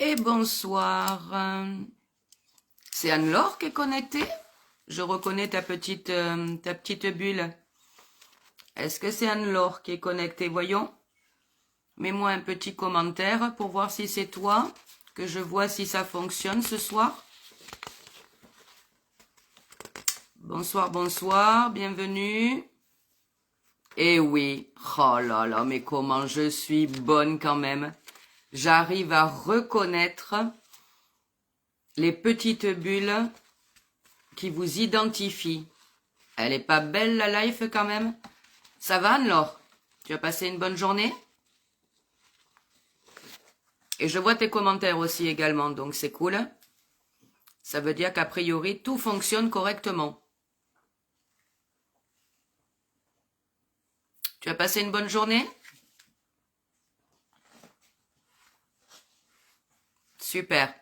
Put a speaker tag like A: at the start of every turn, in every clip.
A: Et bonsoir. C'est Anne-Laure qui est connectée? Je reconnais ta petite bulle. Est-ce que c'est Anne-Laure qui est connectée? Voyons. Mets-moi un petit commentaire pour voir si c'est toi, que je vois si ça fonctionne ce soir. Bonsoir, bonsoir, bienvenue. Eh oui, oh là là, mais comment je suis bonne quand même. J'arrive à reconnaître les petites bulles qui vous identifient. Elle est pas belle la life quand même? Ça va Anne-Laure? Tu as passé une bonne journée? Et je vois tes commentaires aussi également, donc c'est cool. Ça veut dire qu'a priori tout fonctionne correctement. Tu as passé une bonne journée? Super.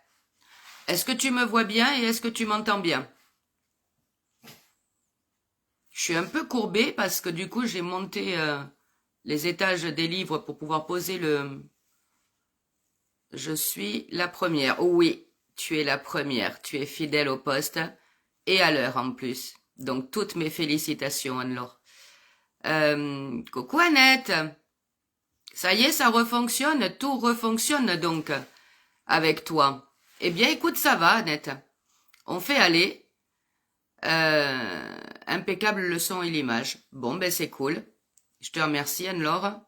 A: Est-ce que tu me vois bien et est-ce que tu m'entends bien? Je suis un peu courbée parce que du coup j'ai monté les étages des livres pour pouvoir poser le... Je suis la première. Oh oui, tu es la première. Tu es fidèle au poste et à l'heure en plus. Donc toutes mes félicitations Anne-Laure. Coucou Annette. Ça y est, ça refonctionne. Tout refonctionne donc avec toi. Eh bien écoute, ça va Annette. On fait aller. Impeccable le son et l'image. Bon, ben c'est cool. Je te remercie Anne-Laure.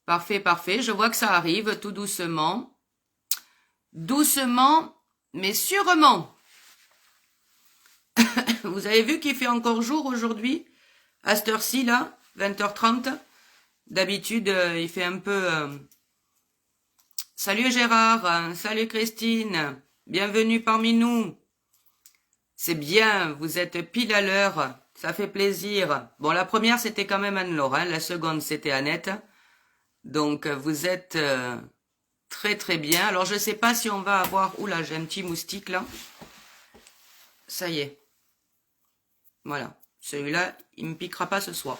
A: Parfait, parfait. Je vois que ça arrive tout doucement. Doucement, mais sûrement. Vous avez vu qu'il fait encore jour aujourd'hui? À cette heure-ci, là, 20h30. D'habitude, il fait un peu... Salut Gérard, salut Christine. Bienvenue parmi nous. C'est bien, vous êtes pile à l'heure. Ça fait plaisir. Bon, la première, c'était quand même Anne-Laure. Hein. La seconde, c'était Annette. Donc, vous êtes très très bien. Alors, je sais pas si on va avoir... Oula, j'ai un petit moustique là. Ça y est. Voilà. Celui-là, il me piquera pas ce soir.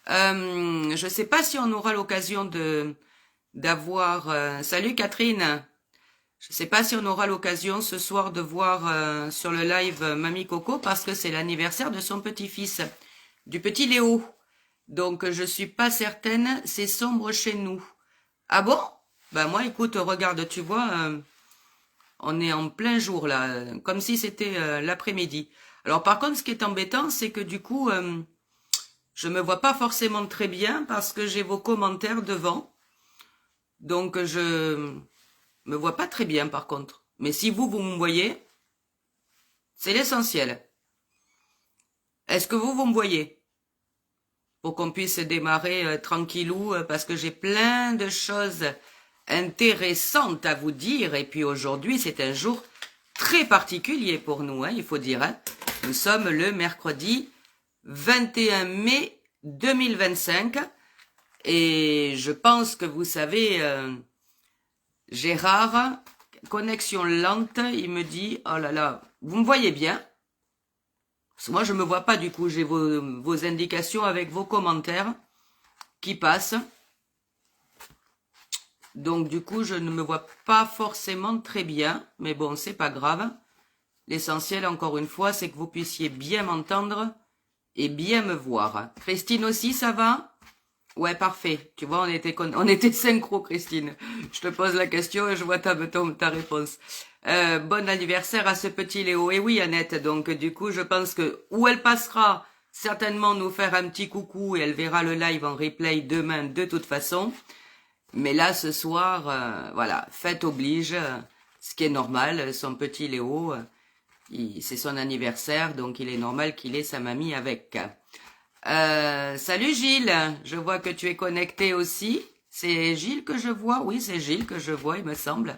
A: Je sais pas si on aura l'occasion d'avoir... Salut Catherine. Je sais pas si on aura l'occasion ce soir de voir sur le live Mamie Coco parce que c'est l'anniversaire de son petit-fils, du petit Léo. Donc je suis pas certaine, c'est sombre chez nous. Ah bon? Ben moi écoute, regarde, tu vois, on est en plein jour là, comme si c'était l'après-midi. Alors par contre, ce qui est embêtant, c'est que du coup, je me vois pas forcément très bien parce que j'ai vos commentaires devant. Donc je me vois pas très bien par contre. Mais si vous me voyez, c'est l'essentiel. Est-ce que vous me voyez? Pour qu'on puisse démarrer tranquillou, parce que j'ai plein de choses intéressantes à vous dire. Et puis aujourd'hui, c'est un jour très particulier pour nous, hein, il faut dire. Hein. Nous sommes le mercredi 21 mai 2025. Et je pense que vous savez, Gérard, connexion lente, il me dit, oh là là, vous me voyez bien? Parce que moi, je me vois pas du coup, j'ai vos indications avec vos commentaires qui passent. Donc du coup, je ne me vois pas forcément très bien, mais bon, c'est pas grave. L'essentiel, encore une fois, c'est que vous puissiez bien m'entendre et bien me voir. Christine aussi, ça va? Ouais, parfait. Tu vois, on était synchro, Christine. Je te pose la question et je vois ta réponse. Bon anniversaire à ce petit Léo. Et oui, Annette, donc du coup, je pense que où elle passera certainement nous faire un petit coucou et elle verra le live en replay demain de toute façon. Mais là, ce soir, voilà, fête oblige, ce qui est normal. Son petit Léo, c'est son anniversaire, donc il est normal qu'il ait sa mamie avec. Salut Gilles, je vois que tu es connecté aussi. C'est Gilles que je vois? Oui, c'est Gilles que je vois, il me semble.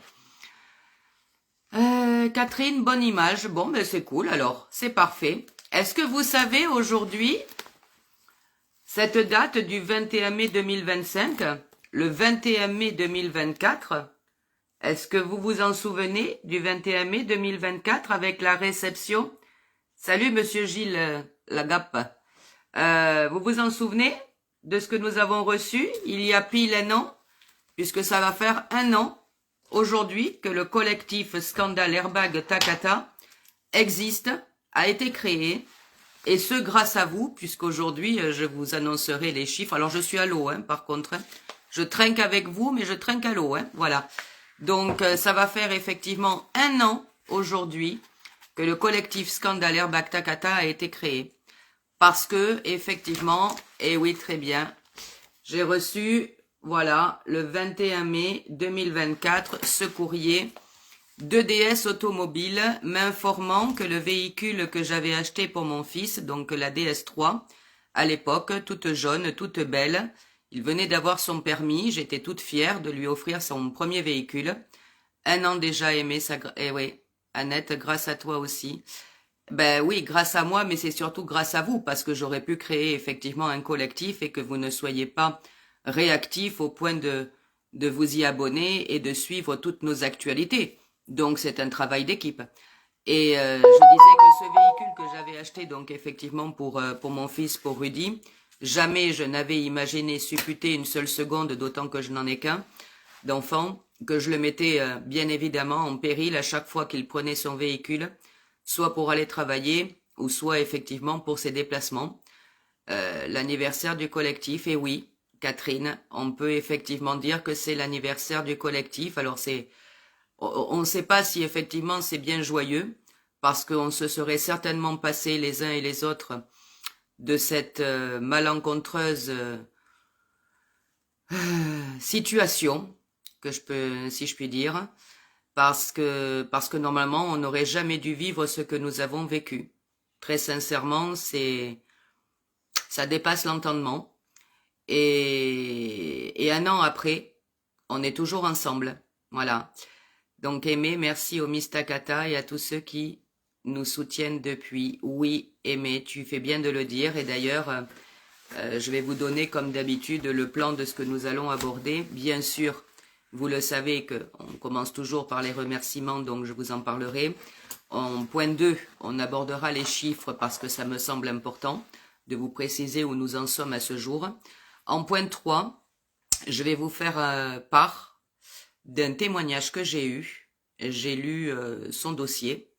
A: Catherine, bonne image. Bon, ben c'est cool alors, c'est parfait. Est-ce que vous savez aujourd'hui, cette date du 21 mai 2025, le 21 mai 2024, est-ce que vous vous en souvenez du 21 mai 2024 avec la réception? Salut Monsieur Gilles Lagape. Vous vous en souvenez de ce que nous avons reçu il y a pile un an, puisque ça va faire un an aujourd'hui que le collectif Scandale Airbag Takata existe, a été créé, et ce grâce à vous, puisqu'aujourd'hui je vous annoncerai les chiffres. Alors je suis à l'eau, hein, par contre. Hein. Je trinque avec vous, mais je trinque à l'eau, hein, voilà. Donc ça va faire effectivement un an aujourd'hui que le collectif Scandale Airbag Takata a été créé. Parce que, effectivement, et oui, très bien, j'ai reçu, voilà, le 21 mai 2024, ce courrier d'EDS Automobile m'informant que le véhicule que j'avais acheté pour mon fils, donc la DS3, à l'époque, toute jaune, toute belle, il venait d'avoir son permis, j'étais toute fière de lui offrir son premier véhicule. Un an déjà aimé ça, et oui, Annette, grâce à toi aussi. Ben oui, grâce à moi, mais c'est surtout grâce à vous, parce que j'aurais pu créer effectivement un collectif et que vous ne soyez pas réactif au point de vous y abonner et de suivre toutes nos actualités. Donc c'est un travail d'équipe. Et je disais que ce véhicule que j'avais acheté, donc effectivement pour mon fils, pour Rudy, jamais je n'avais imaginé supputer une seule seconde, d'autant que je n'en ai qu'un d'enfant, que je le mettais bien évidemment en péril à chaque fois qu'il prenait son véhicule, soit pour aller travailler, ou soit effectivement pour ses déplacements. L'anniversaire du collectif, et oui, Catherine, on peut effectivement dire que c'est l'anniversaire du collectif. Alors on ne sait pas si effectivement c'est bien joyeux, parce qu'on se serait certainement passé les uns et les autres de cette malencontreuse situation, que je peux, si je puis dire, parce que normalement on n'aurait jamais dû vivre ce que nous avons vécu. Très sincèrement, ça dépasse l'entendement. Et un an après, on est toujours ensemble. Voilà. Donc Aimé, merci au Miss Takata et à tous ceux qui nous soutiennent depuis. Oui, Aimé, tu fais bien de le dire. Et d'ailleurs, je vais vous donner comme d'habitude le plan de ce que nous allons aborder. Bien sûr, vous le savez qu'on commence toujours par les remerciements, donc je vous en parlerai. En point 2, on abordera les chiffres parce que ça me semble important de vous préciser où nous en sommes à ce jour. En point 3, je vais vous faire part d'un témoignage que j'ai eu. J'ai lu son dossier.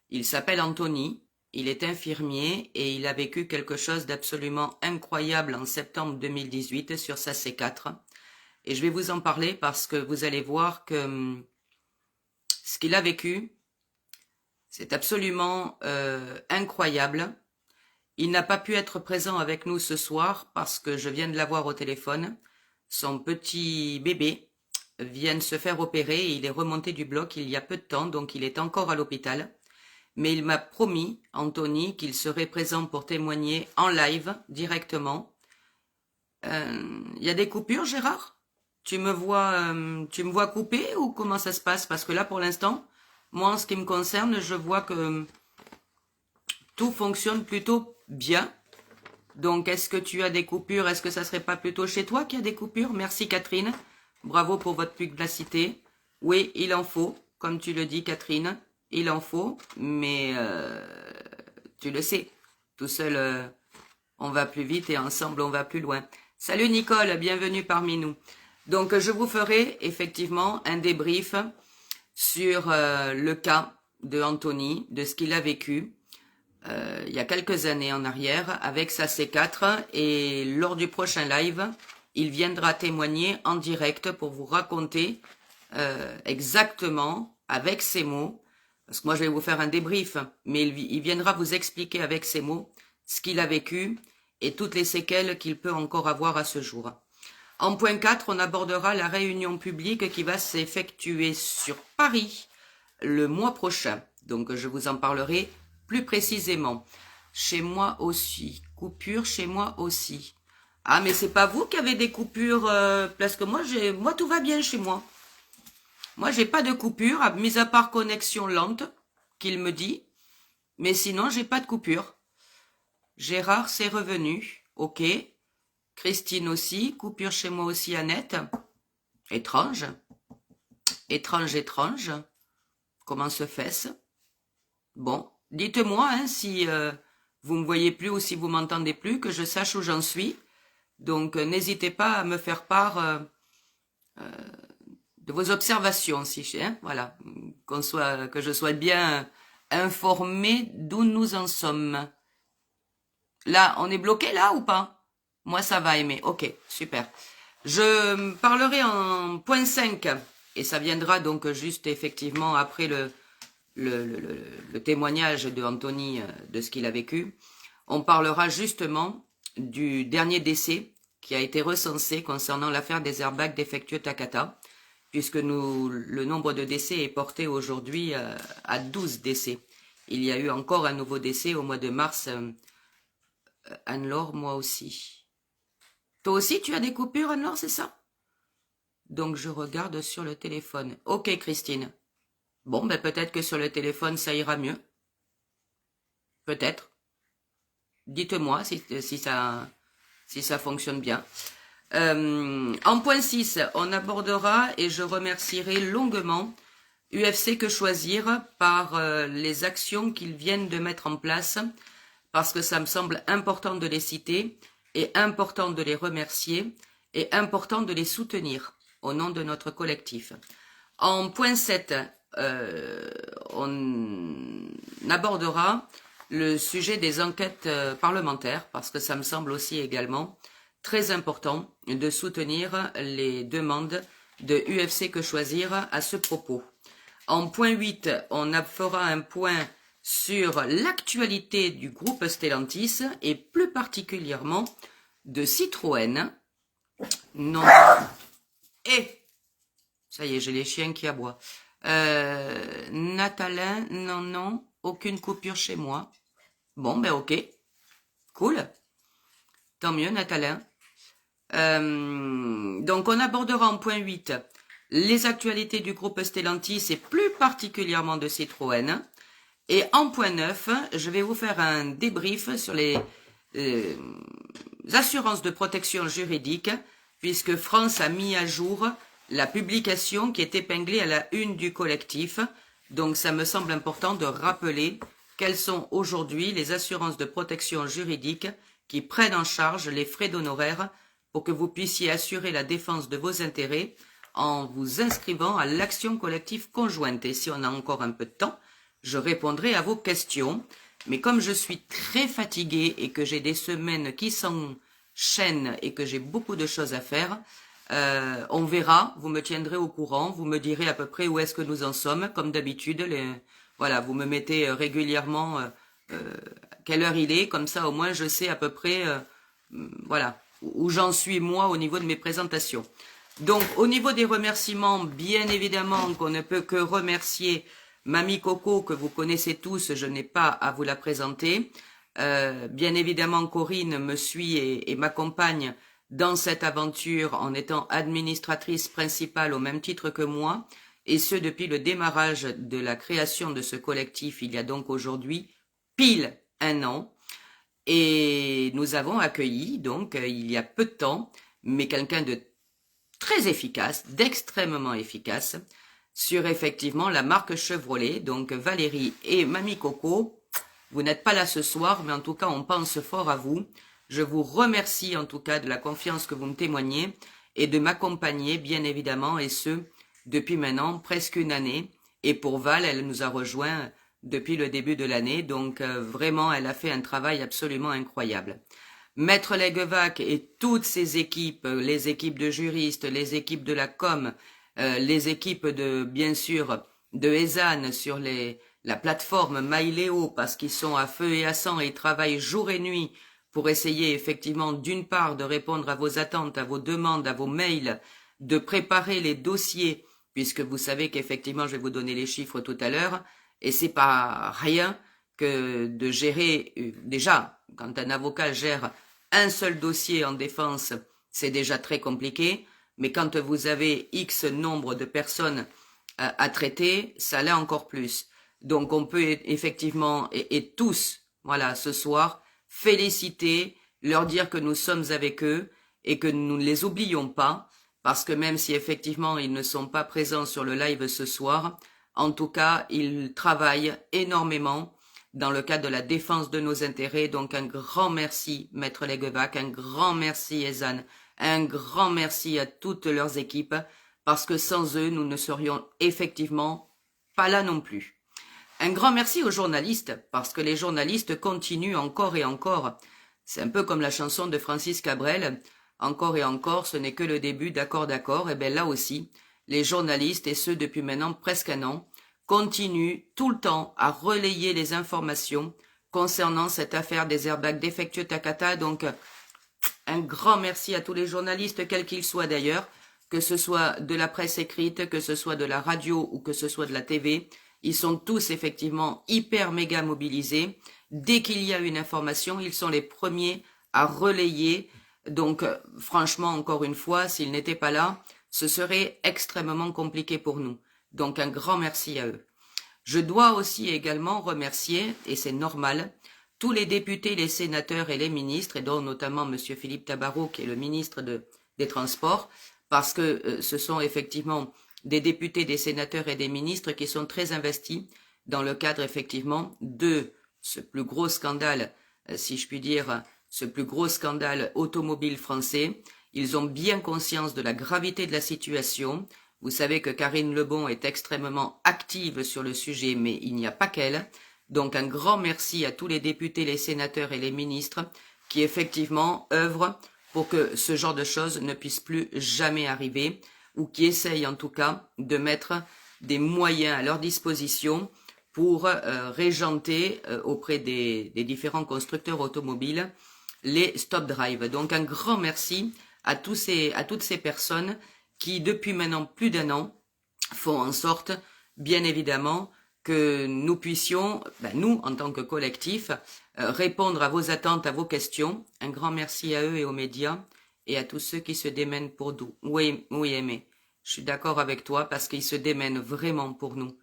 A: Il s'appelle Anthony, il est infirmier et il a vécu quelque chose d'absolument incroyable en septembre 2018 sur sa C4. Et je vais vous en parler parce que vous allez voir que ce qu'il a vécu, c'est absolument incroyable. Il n'a pas pu être présent avec nous ce soir parce que je viens de l'avoir au téléphone. Son petit bébé vient de se faire opérer et il est remonté du bloc il y a peu de temps, donc il est encore à l'hôpital. Mais il m'a promis, Anthony, qu'il serait présent pour témoigner en live, directement. Il y a des coupures, Gérard ? Tu me vois couper ou comment ça se passe? Parce que là, pour l'instant, moi, en ce qui me concerne, je vois que tout fonctionne plutôt bien. Donc, est-ce que tu as des coupures? Est-ce que ça serait pas plutôt chez toi qu'il y a des coupures? Merci, Catherine. Bravo pour votre pugnacité. Oui, il en faut, comme tu le dis, Catherine. Il en faut, mais tu le sais, tout seul, on va plus vite et ensemble, on va plus loin. Salut Nicole, bienvenue parmi nous. Donc, je vous ferai effectivement un débrief sur le cas de Anthony, de ce qu'il a vécu il y a quelques années en arrière avec sa C4 et lors du prochain live, il viendra témoigner en direct pour vous raconter exactement avec ses mots, parce que moi je vais vous faire un débrief, mais il viendra vous expliquer avec ses mots ce qu'il a vécu et toutes les séquelles qu'il peut encore avoir à ce jour. En point 4, on abordera la réunion publique qui va s'effectuer sur Paris le mois prochain. Donc je vous en parlerai plus précisément. Chez moi aussi. Coupure chez moi aussi. Ah, mais c'est pas vous qui avez des coupures parce que moi tout va bien chez moi. Moi j'ai pas de coupure, mis à part connexion lente, qu'il me dit. Mais sinon j'ai pas de coupure. Gérard c'est revenu. Ok. Christine aussi. Coupure chez moi aussi, Annette. Étrange. Étrange. Comment se fait-ce? Bon. Dites-moi hein, si vous me voyez plus ou si vous m'entendez plus, que je sache où j'en suis. Donc, n'hésitez pas à me faire part de vos observations, voilà, que je sois bien informé d'où nous en sommes. Là, on est bloqué là ou pas? Moi, ça va, Aimé. Ok, super. Je parlerai en point 5, et ça viendra donc juste effectivement après le témoignage de Anthony de ce qu'il a vécu. On parlera justement du dernier décès qui a été recensé concernant l'affaire des airbags défectueux Takata, puisque le nombre de décès est porté aujourd'hui à 12 décès. Il y a eu encore un nouveau décès au mois de mars. Anne-Laure, moi aussi. Toi aussi, tu as des coupures, Anne-Laure, c'est ça? Donc, je regarde sur le téléphone. Ok, Christine. Bon, ben peut-être que sur le téléphone, ça ira mieux. Peut-être. Dites-moi si ça fonctionne bien. En point 6, on abordera, et je remercierai longuement UFC Que Choisir par les actions qu'ils viennent de mettre en place, parce que ça me semble important de les citer, et important de les remercier, et important de les soutenir au nom de notre collectif. En point 7, on abordera le sujet des enquêtes parlementaires, parce que ça me semble aussi également très important de soutenir les demandes de UFC Que Choisir à ce propos. En point 8, on fera un point sur l'actualité du groupe Stellantis et plus particulièrement de Citroën. Non. Et, ça y est, j'ai les chiens qui aboient. Natalin, non, aucune coupure chez moi. Bon, ben ok, cool. Tant mieux, Natalin. Donc, on abordera en point 8 les actualités du groupe Stellantis et plus particulièrement de Citroën. Et en point 9, je vais vous faire un débrief sur les assurances de protection juridique, puisque France a mis à jour la publication qui est épinglée à la une du collectif. Donc, ça me semble important de rappeler quelles sont aujourd'hui les assurances de protection juridique qui prennent en charge les frais d'honoraires pour que vous puissiez assurer la défense de vos intérêts en vous inscrivant à l'action collective conjointe. Et si on a encore un peu de temps, je répondrai à vos questions. Mais comme je suis très fatiguée et que j'ai des semaines qui s'enchaînent et que j'ai beaucoup de choses à faire, on verra, vous me tiendrez au courant, vous me direz à peu près où est-ce que nous en sommes, comme d'habitude. Voilà, vous me mettez régulièrement quelle heure il est, comme ça au moins je sais à peu près voilà, où j'en suis moi au niveau de mes présentations. Donc au niveau des remerciements, bien évidemment qu'on ne peut que remercier Mamie Coco, que vous connaissez tous, je n'ai pas à vous la présenter. Bien évidemment, Corinne me suit et m'accompagne dans cette aventure en étant administratrice principale au même titre que moi, et ce depuis le démarrage de la création de ce collectif, il y a donc aujourd'hui pile un an. Et nous avons accueilli, donc il y a peu de temps, mais quelqu'un de très efficace, d'extrêmement efficace, sur effectivement la marque Chevrolet. Donc Valérie et Mamie Coco, vous n'êtes pas là ce soir, mais en tout cas on pense fort à vous. Je vous remercie en tout cas de la confiance que vous me témoignez et de m'accompagner bien évidemment, et ce depuis maintenant presque une année. Et pour Val, elle nous a rejoints depuis le début de l'année, donc vraiment elle a fait un travail absolument incroyable. Maître Leguevac et toutes ses équipes, les équipes de juristes, les équipes de la com, les équipes de, bien sûr, de Ezanne sur la plateforme MyLéo, parce qu'ils sont à feu et à sang et ils travaillent jour et nuit pour essayer effectivement d'une part de répondre à vos attentes, à vos demandes, à vos mails, de préparer les dossiers, puisque vous savez qu'effectivement je vais vous donner les chiffres tout à l'heure, et c'est pas rien que de gérer, déjà, quand un avocat gère un seul dossier en défense, c'est déjà très compliqué, mais quand vous avez X nombre de personnes à traiter, ça l'est encore plus. Donc on peut effectivement, et tous, voilà, ce soir, féliciter, leur dire que nous sommes avec eux et que nous ne les oublions pas, parce que même si effectivement ils ne sont pas présents sur le live ce soir, en tout cas, ils travaillent énormément dans le cadre de la défense de nos intérêts. Donc un grand merci, Maître Leguevac, un grand merci, Ezan, un grand merci à toutes leurs équipes, parce que sans eux, nous ne serions effectivement pas là non plus. Un grand merci aux journalistes, parce que les journalistes continuent encore et encore. C'est un peu comme la chanson de Francis Cabrel, encore et encore, ce n'est que le début, d'accord, d'accord. Et bien là aussi, les journalistes, et ceux depuis maintenant presque un an, continuent tout le temps à relayer les informations concernant cette affaire des airbags défectueux Takata. Donc, un grand merci à tous les journalistes, quels qu'ils soient d'ailleurs, que ce soit de la presse écrite, que ce soit de la radio ou que ce soit de la TV. Ils sont tous effectivement hyper méga mobilisés. Dès qu'il y a une information, ils sont les premiers à relayer. Donc, franchement, encore une fois, s'ils n'étaient pas là, ce serait extrêmement compliqué pour nous. Donc, un grand merci à eux. Je dois aussi également remercier, et c'est normal, tous les députés, les sénateurs et les ministres, et dont notamment M. Philippe Tabarot, qui est le ministre des Transports, parce que ce sont effectivement des députés, des sénateurs et des ministres qui sont très investis dans le cadre effectivement de ce plus gros scandale, si je puis dire, ce plus gros scandale automobile français. Ils ont bien conscience de la gravité de la situation. Vous savez que Karine Lebon est extrêmement active sur le sujet, mais il n'y a pas qu'elle. Donc un grand merci à tous les députés, les sénateurs et les ministres qui effectivement œuvrent pour que ce genre de choses ne puisse plus jamais arriver, ou qui essayent en tout cas de mettre des moyens à leur disposition pour régenter auprès des différents constructeurs automobiles les stop drive. Donc un grand merci à toutes ces personnes qui, depuis maintenant plus d'un an, font en sorte, bien évidemment, que nous puissions, nous, en tant que collectif, répondre à vos attentes, à vos questions. Un grand merci à eux et aux médias et à tous ceux qui se démènent pour nous. Oui, Aimé, je suis d'accord avec toi parce qu'ils se démènent vraiment pour nous,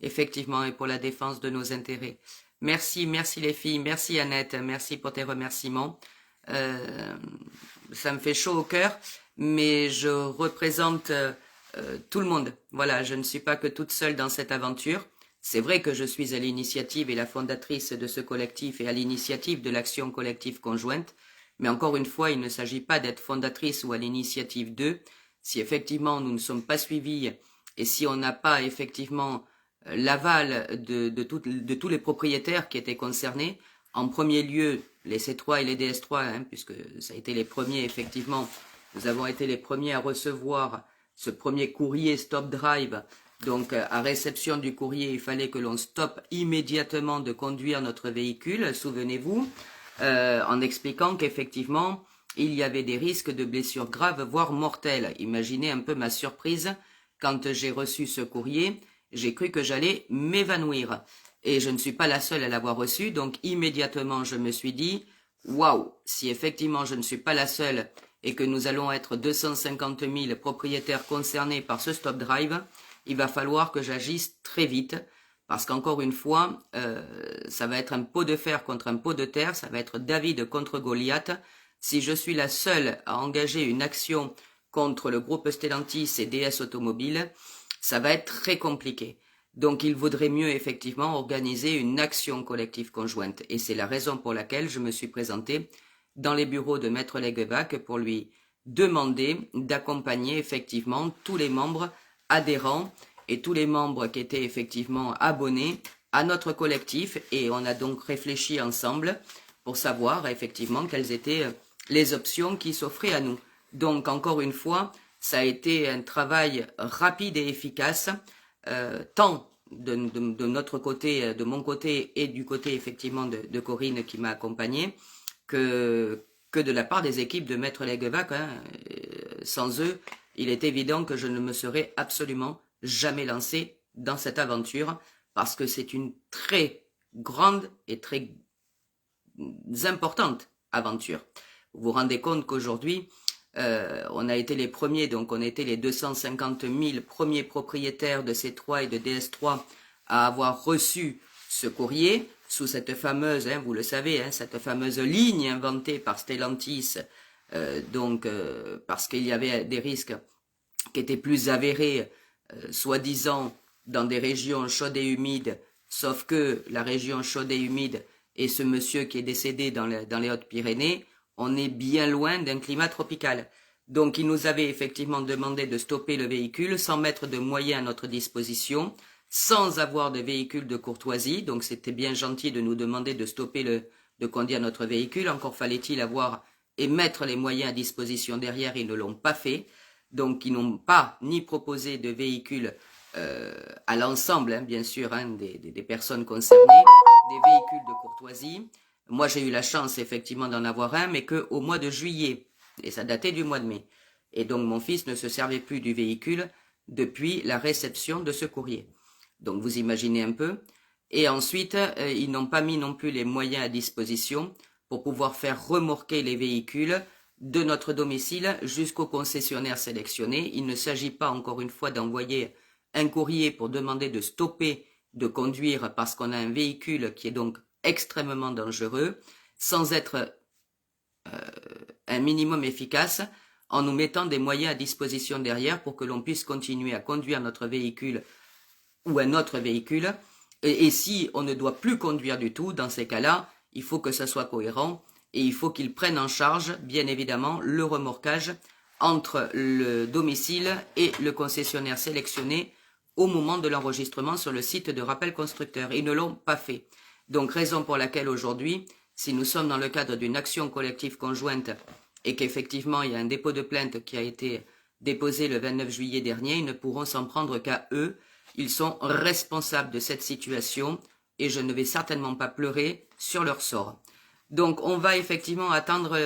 A: effectivement, et pour la défense de nos intérêts. Merci les filles, merci Annette, merci pour tes remerciements. Ça me fait chaud au cœur, mais je représente tout le monde. Voilà, je ne suis pas que toute seule dans cette aventure. C'est vrai que je suis à l'initiative et la fondatrice de ce collectif et à l'initiative de l'action collective conjointe, mais encore une fois, il ne s'agit pas d'être fondatrice ou à l'initiative d'eux. Si effectivement nous ne sommes pas suivis et si on n'a pas effectivement l'aval de tous les propriétaires qui étaient concernés, en premier lieu les C3 et les DS3, puisque ça a été les premiers effectivement, nous avons été les premiers à recevoir ce premier courrier Stop Drive. Donc, à réception du courrier, il fallait que l'on stoppe immédiatement de conduire notre véhicule, souvenez-vous, en expliquant qu'effectivement, il y avait des risques de blessures graves, voire mortelles. Imaginez un peu ma surprise quand j'ai reçu ce courrier, j'ai cru que j'allais m'évanouir. Et je ne suis pas la seule à l'avoir reçu, donc immédiatement je me suis dit, waouh, si effectivement je ne suis pas la seule et que nous allons être 250 000 propriétaires concernés par ce stop drive, il va falloir que j'agisse très vite, parce qu'encore une fois, ça va être un pot de fer contre un pot de terre, ça va être David contre Goliath. Si je suis la seule à engager une action contre le groupe Stellantis et DS Automobile, ça va être très compliqué. Donc il vaudrait mieux effectivement organiser une action collective conjointe. Et c'est la raison pour laquelle je me suis présentée dans les bureaux de Maître Leguevac pour lui demander d'accompagner effectivement tous les membres adhérents et tous les membres qui étaient effectivement abonnés à notre collectif. Et on a donc réfléchi ensemble pour savoir effectivement quelles étaient les options qui s'offraient à nous. Donc encore une fois, ça a été un travail rapide et efficace, tant de notre côté, de mon côté et du côté effectivement de Corinne qui m'a accompagné, que de la part des équipes de Maître Leguevac. Sans eux, il est évident que je ne me serais absolument jamais lancé dans cette aventure, parce que c'est une très grande et très importante aventure. Vous vous rendez compte qu'aujourd'hui, on a été les premiers, donc on était les 250 000 premiers propriétaires de C3 et de DS3 à avoir reçu ce courrier sous cette fameuse, vous le savez, cette fameuse ligne inventée par Stellantis, parce qu'il y avait des risques qui étaient plus avérés, soi-disant, dans des régions chaudes et humides Sauf que la région chaude et humide et ce monsieur qui est décédé dans les Hautes-Pyrénées, on est bien loin d'un climat tropical. Donc il nous avait effectivement demandé de stopper le véhicule sans mettre de moyens à notre disposition, sans avoir de véhicule de courtoisie. Donc c'était bien gentil de nous demander de stopper de conduire notre véhicule. Encore fallait-il avoir et mettre les moyens à disposition derrière. Ils ne l'ont pas fait. Donc ils n'ont pas ni proposé de véhicule à l'ensemble, hein, bien sûr, hein, des personnes concernées, des véhicules de courtoisie. Moi, j'ai eu la chance, effectivement, d'en avoir un, mais qu'au mois de juillet. Et ça datait du mois de mai. Et donc, mon fils ne se servait plus du véhicule depuis la réception de ce courrier. Donc, vous imaginez un peu. Et ensuite, ils n'ont pas mis non plus les moyens à disposition pour pouvoir faire remorquer les véhicules de notre domicile jusqu'au concessionnaire sélectionné. Il ne s'agit pas, encore une fois, d'envoyer un courrier pour demander de stopper de conduire parce qu'on a un véhicule qui est donc extrêmement dangereux, sans être un minimum efficace, en nous mettant des moyens à disposition derrière pour que l'on puisse continuer à conduire notre véhicule ou un autre véhicule. Et si on ne doit plus conduire du tout, dans ces cas-là, il faut que ça soit cohérent et il faut qu'ils prennent en charge, bien évidemment, le remorquage entre le domicile et le concessionnaire sélectionné au moment de l'enregistrement sur le site de Rappel Constructeur. Ils ne l'ont pas fait. Donc, raison pour laquelle aujourd'hui, si nous sommes dans le cadre d'une action collective conjointe et qu'effectivement il y a un dépôt de plainte qui a été déposé le 29 juillet dernier, ils ne pourront s'en prendre qu'à eux. Ils sont responsables de cette situation et je ne vais certainement pas pleurer sur leur sort. Donc, on va effectivement attendre.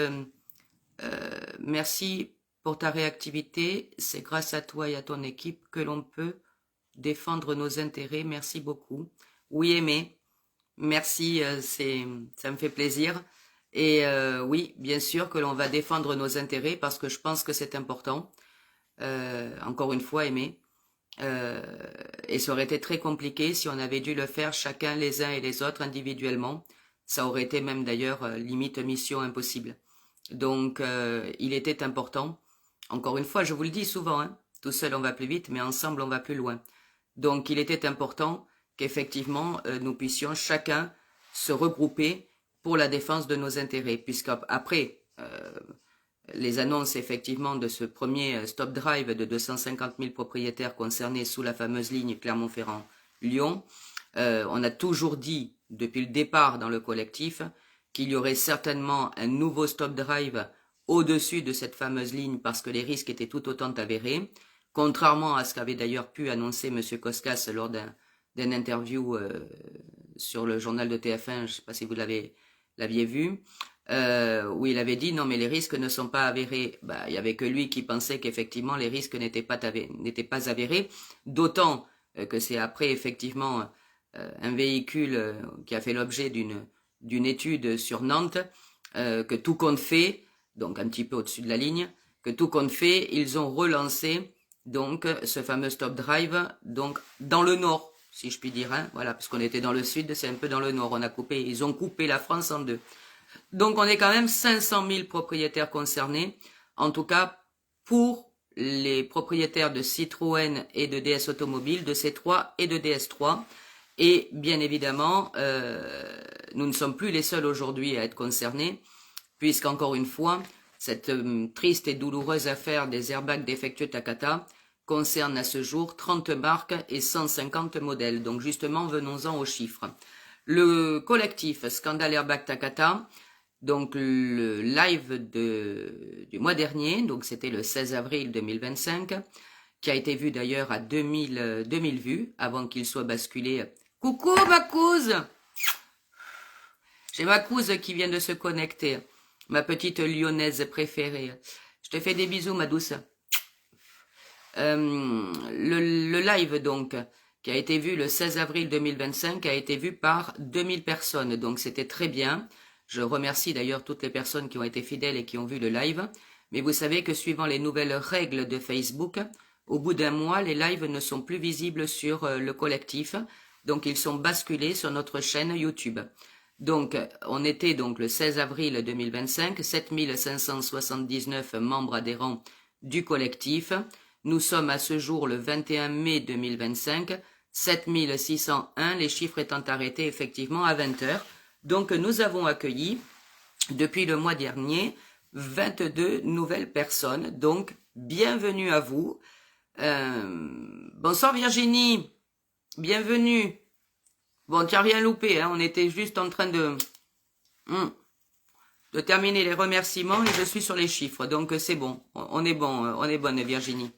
A: Merci pour ta réactivité. C'est grâce à toi et à ton équipe que l'on peut défendre nos intérêts. Merci beaucoup. Oui, Aimé. Merci, ça me fait plaisir. Et oui, bien sûr que l'on va défendre nos intérêts parce que je pense que c'est important. Encore une fois, Aimé. Et ça aurait été très compliqué si on avait dû le faire chacun les uns et les autres individuellement. Ça aurait été même d'ailleurs limite mission impossible. Donc, il était important. Encore une fois, je vous le dis souvent, hein, tout seul on va plus vite, mais ensemble on va plus loin. Donc, il était important qu'effectivement nous puissions chacun se regrouper pour la défense de nos intérêts, puisqu'après les annonces effectivement de ce premier stop drive de 250 000 propriétaires concernés sous la fameuse ligne Clermont-Ferrand-Lyon, on a toujours dit depuis le départ dans le collectif qu'il y aurait certainement un nouveau stop drive au-dessus de cette fameuse ligne parce que les risques étaient tout autant avérés, contrairement à ce qu'avait d'ailleurs pu annoncer M. Koskas lors d'un interview sur le journal de TF1, je ne sais pas si vous l'aviez vu, où il avait dit non mais les risques ne sont pas avérés. Bah, il y avait que lui qui pensait qu'effectivement les risques n'étaient pas avérés, d'autant que c'est après effectivement un véhicule qui a fait l'objet d'une étude sur Nantes, que tout compte fait, donc un petit peu au-dessus de la ligne, que tout compte fait, ils ont relancé donc ce fameux stop drive donc dans le nord, si je puis dire, hein, voilà, parce qu'on était dans le sud, c'est un peu dans le nord, ils ont coupé la France en deux. Donc on est quand même 500 000 propriétaires concernés, en tout cas pour les propriétaires de Citroën et de DS Automobile, de C3 et de DS3. Et bien évidemment, nous ne sommes plus les seuls aujourd'hui à être concernés, puisqu'encore une fois, cette triste et douloureuse affaire des airbags défectueux Takata concerne à ce jour 30 marques et 150 modèles. Donc justement, venons-en aux chiffres. Le collectif Scandale Airbag Takata, donc le live du mois dernier, donc c'était le 16 avril 2025, qui a été vu d'ailleurs à 2000 vues avant qu'il soit basculé. Coucou ma couse! J'ai ma couse qui vient de se connecter, ma petite lyonnaise préférée. Je te fais des bisous ma douce. Le live donc, qui a été vu le 16 avril 2025, a été vu par 2000 personnes, donc c'était très bien. Je remercie d'ailleurs toutes les personnes qui ont été fidèles et qui ont vu le live. Mais vous savez que suivant les nouvelles règles de Facebook, au bout d'un mois, les lives ne sont plus visibles sur le collectif, donc ils sont basculés sur notre chaîne YouTube. Donc, on était donc le 16 avril 2025, 7579 membres adhérents du collectif. Nous sommes à ce jour le 21 mai 2025, 7601, les chiffres étant arrêtés effectivement à 20 heures. Donc nous avons accueilli, depuis le mois dernier, 22 nouvelles personnes. Donc bienvenue à vous. Bonsoir Virginie, bienvenue. Bon, tu n'as rien loupé, hein, on était juste en train de terminer les remerciements et je suis sur les chiffres. Donc c'est bon, on est bonne Virginie.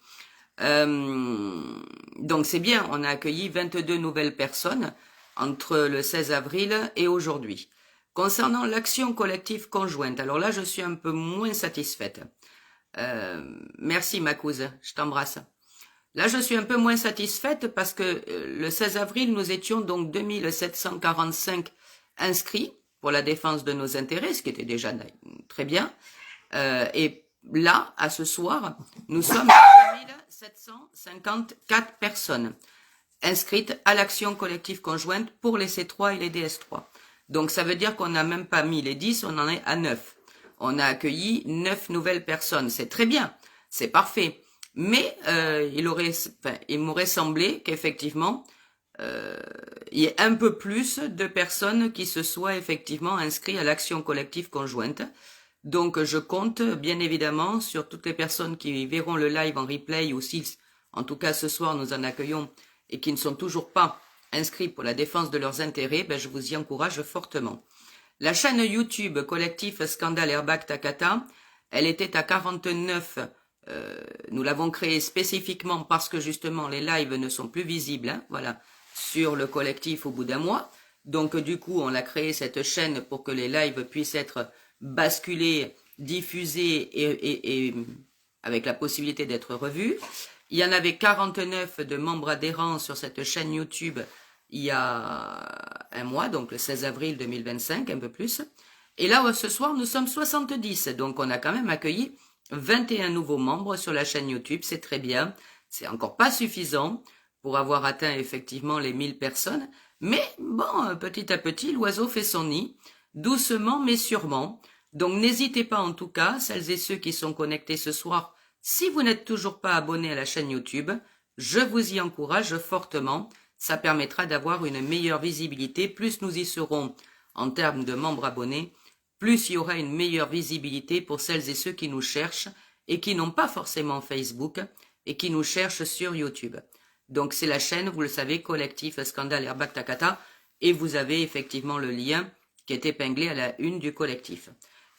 A: Donc c'est bien, on a accueilli 22 nouvelles personnes entre le 16 avril et aujourd'hui. Concernant l'action collective conjointe, alors là je suis un peu moins satisfaite. Merci ma cousine, je t'embrasse. Là je suis un peu moins satisfaite parce que le 16 avril nous étions donc 2745 inscrits pour la défense de nos intérêts, ce qui était déjà très bien. Et là, à ce soir, nous sommes à 2754 personnes inscrites à l'action collective conjointe pour les C3 et les DS3. Donc ça veut dire qu'on n'a même pas mis les 10, on en est à 9. On a accueilli 9 nouvelles personnes, c'est très bien, c'est parfait. Mais il m'aurait semblé qu'effectivement, il y ait un peu plus de personnes qui se soient effectivement inscrites à l'action collective conjointe. Donc je compte bien évidemment sur toutes les personnes qui verront le live en replay ou si, en tout cas ce soir nous en accueillons et qui ne sont toujours pas inscrits pour la défense de leurs intérêts, je vous y encourage fortement. La chaîne YouTube Collectif Scandale Airbag Takata, elle était à 49, nous l'avons créée spécifiquement parce que justement les lives ne sont plus visibles, hein, voilà, sur le collectif au bout d'un mois. Donc du coup on a créé cette chaîne pour que les lives puissent être basculés, diffusés et avec la possibilité d'être revus. Il y en avait 49 de membres adhérents sur cette chaîne YouTube il y a un mois, donc le 16 avril 2025, un peu plus. Et là, ce soir, nous sommes 70, donc on a quand même accueilli 21 nouveaux membres sur la chaîne YouTube, c'est très bien. C'est encore pas suffisant pour avoir atteint effectivement les 1000 personnes, mais bon, petit à petit, l'oiseau fait son nid, doucement mais sûrement. Donc n'hésitez pas en tout cas, celles et ceux qui sont connectés ce soir, si vous n'êtes toujours pas abonné à la chaîne YouTube, je vous y encourage fortement. Ça permettra d'avoir une meilleure visibilité. Plus nous y serons en termes de membres abonnés, plus il y aura une meilleure visibilité pour celles et ceux qui nous cherchent et qui n'ont pas forcément Facebook et qui nous cherchent sur YouTube. Donc c'est la chaîne, vous le savez, Collectif Scandale Airbag Takata, et vous avez effectivement le lien qui est épinglé à la une du collectif.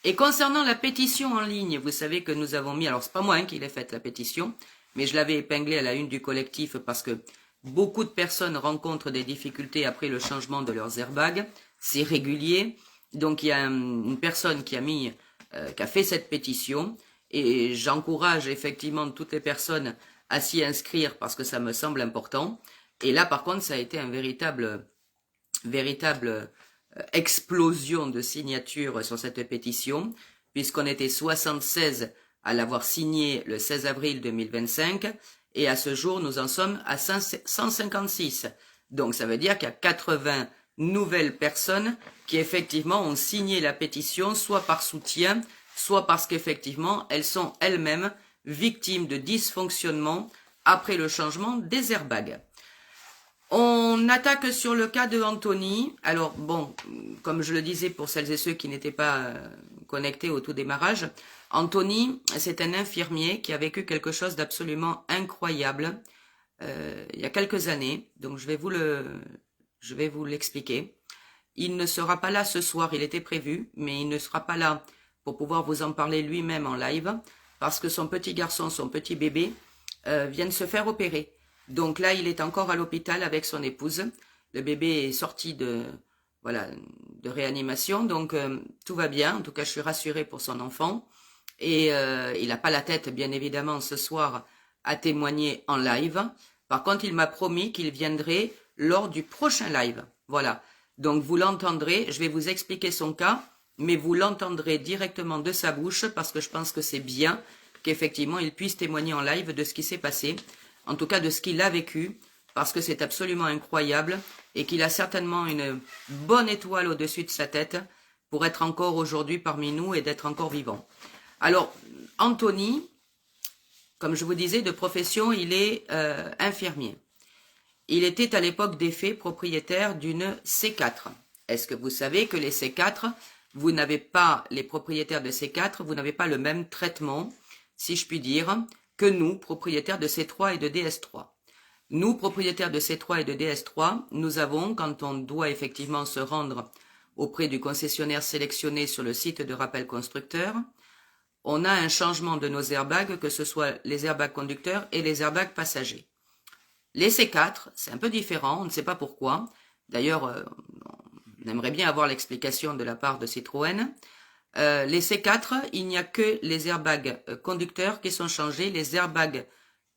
A: Et concernant la pétition en ligne, vous savez que nous avons mis, alors c'est pas moi qui l'ai faite la pétition, mais je l'avais épinglée à la une du collectif parce que beaucoup de personnes rencontrent des difficultés après le changement de leurs airbags, c'est régulier, donc il y a une personne qui a fait cette pétition, et j'encourage effectivement toutes les personnes à s'y inscrire parce que ça me semble important. Et là par contre ça a été un véritable explosion de signatures sur cette pétition, puisqu'on était 76 à l'avoir signée le 16 avril 2025, et à ce jour, nous en sommes à 156. Donc ça veut dire qu'il y a 80 nouvelles personnes qui effectivement ont signé la pétition, soit par soutien, soit parce qu'effectivement, elles sont elles-mêmes victimes de dysfonctionnement après le changement des airbags. On attaque sur le cas de Anthony. Alors bon, comme je le disais pour celles et ceux qui n'étaient pas connectés au tout démarrage, Anthony, c'est un infirmier qui a vécu quelque chose d'absolument incroyable il y a quelques années. Donc je vais vous l'expliquer. Il ne sera pas là ce soir, il était prévu, mais il ne sera pas là pour pouvoir vous en parler lui-même en live, parce que son petit garçon, son petit bébé, vient de se faire opérer. Donc là, il est encore à l'hôpital avec son épouse. Le bébé est sorti de réanimation, donc tout va bien. En tout cas, je suis rassurée pour son enfant. Et il n'a pas la tête, bien évidemment, ce soir à témoigner en live. Par contre, il m'a promis qu'il viendrait lors du prochain live. Voilà. Donc vous l'entendrez, je vais vous expliquer son cas, mais vous l'entendrez directement de sa bouche parce que je pense que c'est bien qu'effectivement il puisse témoigner en live de ce qui s'est passé, en tout cas de ce qu'il a vécu, parce que c'est absolument incroyable et qu'il a certainement une bonne étoile au-dessus de sa tête pour être encore aujourd'hui parmi nous et d'être encore vivant. Alors, Anthony, comme je vous disais, de profession, il est infirmier. il était à l'époque des faits propriétaire d'une C4. Est-ce que vous savez que les C4, vous n'avez pas, les propriétaires de C4, vous n'avez pas le même traitement, si je puis dire, que nous, propriétaires de C3 et de DS3. Nous, propriétaires de C3 et de DS3, nous avons, quand on doit effectivement se rendre auprès du concessionnaire sélectionné sur le site de rappel constructeur, on a un changement de nos airbags, que ce soit les airbags conducteurs et les airbags passagers. Les C4, c'est un peu différent, on ne sait pas pourquoi. D'ailleurs, on aimerait bien avoir l'explication de la part de Citroën. Les C4, il n'y a que les airbags conducteurs qui sont changés. Les airbags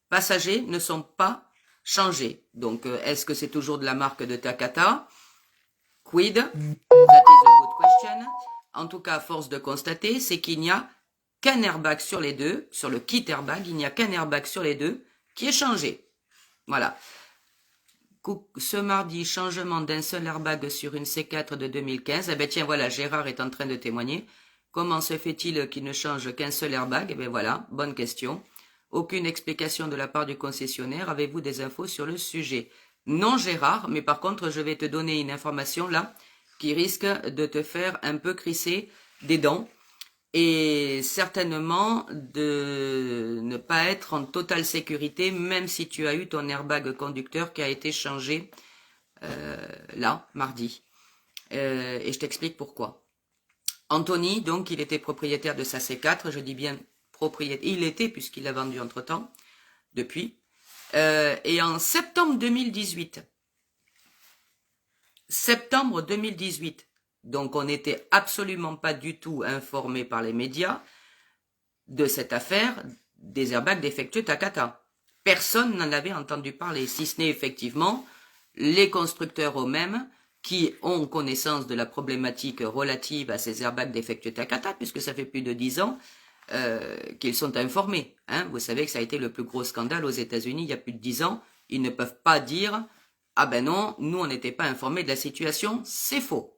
A: passagers ne sont pas changés. Donc, est-ce que c'est toujours de la marque de Takata? Quid? That is a good question. En tout cas, à force de constater, c'est qu'il n'y a qu'un airbag sur les deux. Sur le kit airbag, il n'y a qu'un airbag sur les deux qui est changé. Voilà. Ce mardi, changement d'un seul airbag sur une C4 de 2015. Eh bien tiens, voilà, Gérard est en train de témoigner. Comment se fait-il qu'il ne change qu'un seul airbag? Eh bien voilà, bonne question. Aucune explication de la part du concessionnaire. Avez-vous des infos sur le sujet? Non, Gérard, mais par contre, je vais te donner une information là qui risque de te faire un peu crisser des dents et certainement de ne pas être en totale sécurité, même si tu as eu ton airbag conducteur qui a été changé là, mardi. Et je t'explique pourquoi. Anthony, donc, il était propriétaire de sa C4, je dis bien propriétaire, il était puisqu'il l'a vendu entre-temps, depuis. Et en septembre 2018, donc on n'était absolument pas du tout informé par les médias de cette affaire des airbags défectueux Takata. Personne n'en avait entendu parler, si ce n'est effectivement les constructeurs eux-mêmes qui ont connaissance de la problématique relative à ces airbags défectueux Takata, puisque ça fait plus de 10 ans qu'ils sont informés. Hein. Vous savez que ça a été le plus gros scandale aux États-Unis il y a plus de 10 ans. Ils ne peuvent pas dire « Ah ben non, nous on n'était pas informés de la situation », c'est faux.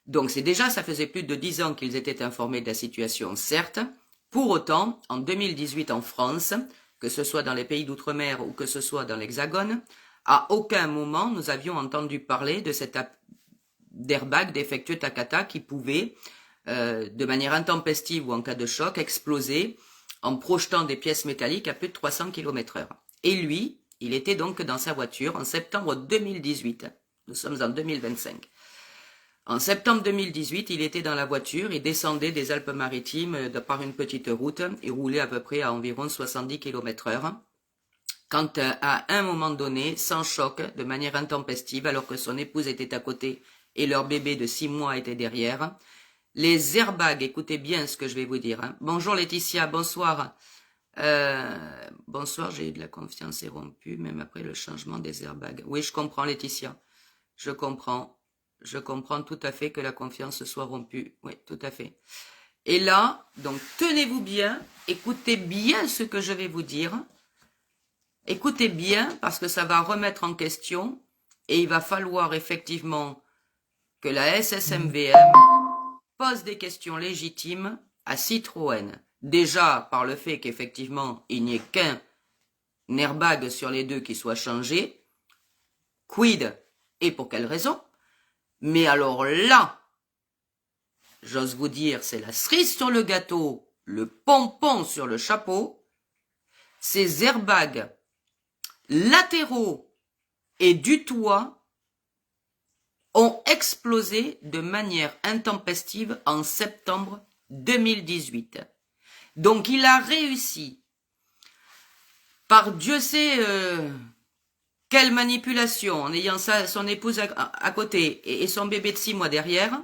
A: Donc c'est déjà, ça faisait plus de 10 ans qu'ils étaient informés de la situation, certes. Pour autant, en 2018 en France, que ce soit dans les pays d'outre-mer ou que ce soit dans l'Hexagone, à aucun moment nous avions entendu parler de cet airbag défectueux Takata qui pouvait, de manière intempestive ou en cas de choc, exploser en projetant des pièces métalliques à plus de 300 km/h. Et lui, il était donc dans sa voiture en septembre 2018. Nous sommes en 2025. En septembre 2018, il était dans la voiture, il descendait des Alpes-Maritimes par une petite route et roulait à peu près à environ 70 km/h. Quand à un moment donné, sans choc, de manière intempestive, alors que son épouse était à côté et leur bébé de 6 mois était derrière, les airbags, écoutez bien ce que je vais vous dire. Hein. Bonjour Laetitia, bonsoir. Bonsoir, j'ai eu de la confiance est rompue, même après le changement des airbags. Oui, je comprends Laetitia, je comprends. Je comprends tout à fait que la confiance soit rompue. Oui, tout à fait. Et là, donc, tenez-vous bien, écoutez bien ce que je vais vous dire. Écoutez bien, parce que ça va remettre en question, et il va falloir effectivement que la SSMVM pose des questions légitimes à Citroën. Déjà, par le fait qu'effectivement, il n'y ait qu'un airbag sur les deux qui soit changé. Quid? Et pour quelle raison? Mais alors là, j'ose vous dire, c'est la cerise sur le gâteau, le pompon sur le chapeau. Ces airbags latéraux et du toit ont explosé de manière intempestive en septembre 2018. Donc il a réussi, par Dieu sait quelle manipulation, en ayant son épouse à côté et son bébé de 6 mois derrière,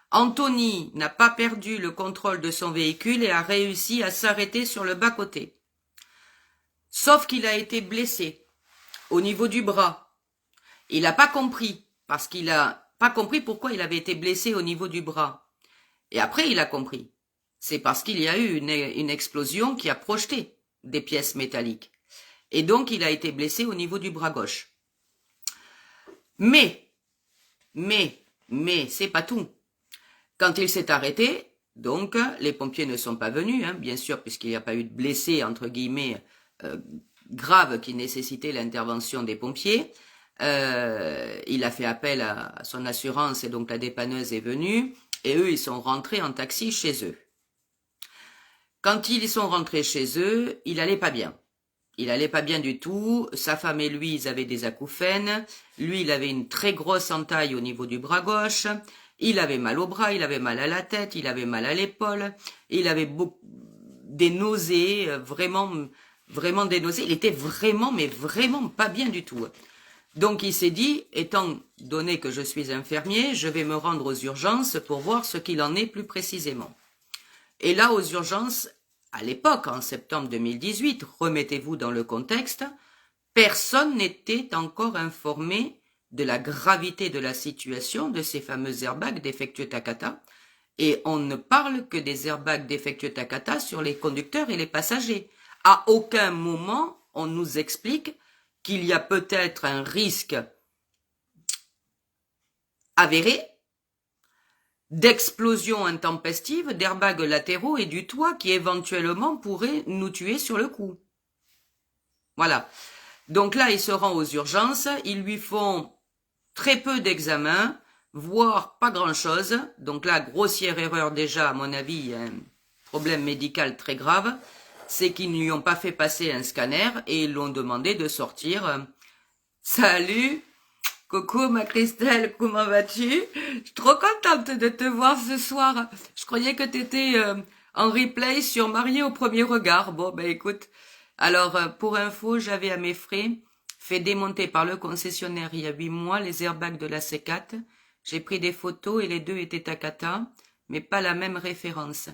A: Anthony n'a pas perdu le contrôle de son véhicule et a réussi à s'arrêter sur le bas-côté. Sauf qu'il a été blessé au niveau du bras. Il n'a pas compris, parce qu'il n'a pas compris pourquoi il avait été blessé au niveau du bras. Et après, il a compris. C'est parce qu'il y a eu une explosion qui a projeté des pièces métalliques. Et donc, il a été blessé au niveau du bras gauche. Mais, c'est pas tout. Quand il s'est arrêté, donc, les pompiers ne sont pas venus, hein, bien sûr, puisqu'il n'y a pas eu de blessés, entre guillemets, graves qui nécessitaient l'intervention des pompiers. Il a fait appel à son assurance et donc la dépanneuse est venue et eux, ils sont rentrés en taxi chez eux. Quand ils sont rentrés chez eux, il allait pas bien. Il allait pas bien du tout. Sa femme et lui, ils avaient des acouphènes. Lui, il avait une très grosse entaille au niveau du bras gauche. Il avait mal au bras, il avait mal à la tête, il avait mal à l'épaule. Il avait des nausées, vraiment des nausées. Il était vraiment, mais vraiment pas bien du tout. Donc il s'est dit, étant donné que je suis infirmier, je vais me rendre aux urgences pour voir ce qu'il en est plus précisément. Et là, aux urgences, à l'époque, en septembre 2018, remettez-vous dans le contexte, personne n'était encore informé de la gravité de la situation de ces fameux airbags défectueux Takata. Et on ne parle que des airbags défectueux Takata sur les conducteurs et les passagers. À aucun moment, on nous explique qu'il y a peut-être un risque avéré d'explosion intempestive d'airbags latéraux et du toit qui éventuellement pourraient nous tuer sur le coup. Voilà. Donc là, il se rend aux urgences, ils lui font très peu d'examens, voire pas grand-chose. Donc là, grossière erreur déjà, à mon avis, il y a un problème médical très grave. C'est qu'ils ne lui ont pas fait passer un scanner et ils l'ont demandé de sortir. Salut, coucou ma Christelle, comment vas-tu? Je suis trop contente de te voir ce soir. Je croyais que tu étais en replay sur Marié au premier regard. Bon, ben écoute. Alors, pour info, j'avais à mes frais fait démonter par le concessionnaire il y a 8 mois les airbags de la C4. J'ai pris des photos et les deux étaient Takata, mais pas la même référence.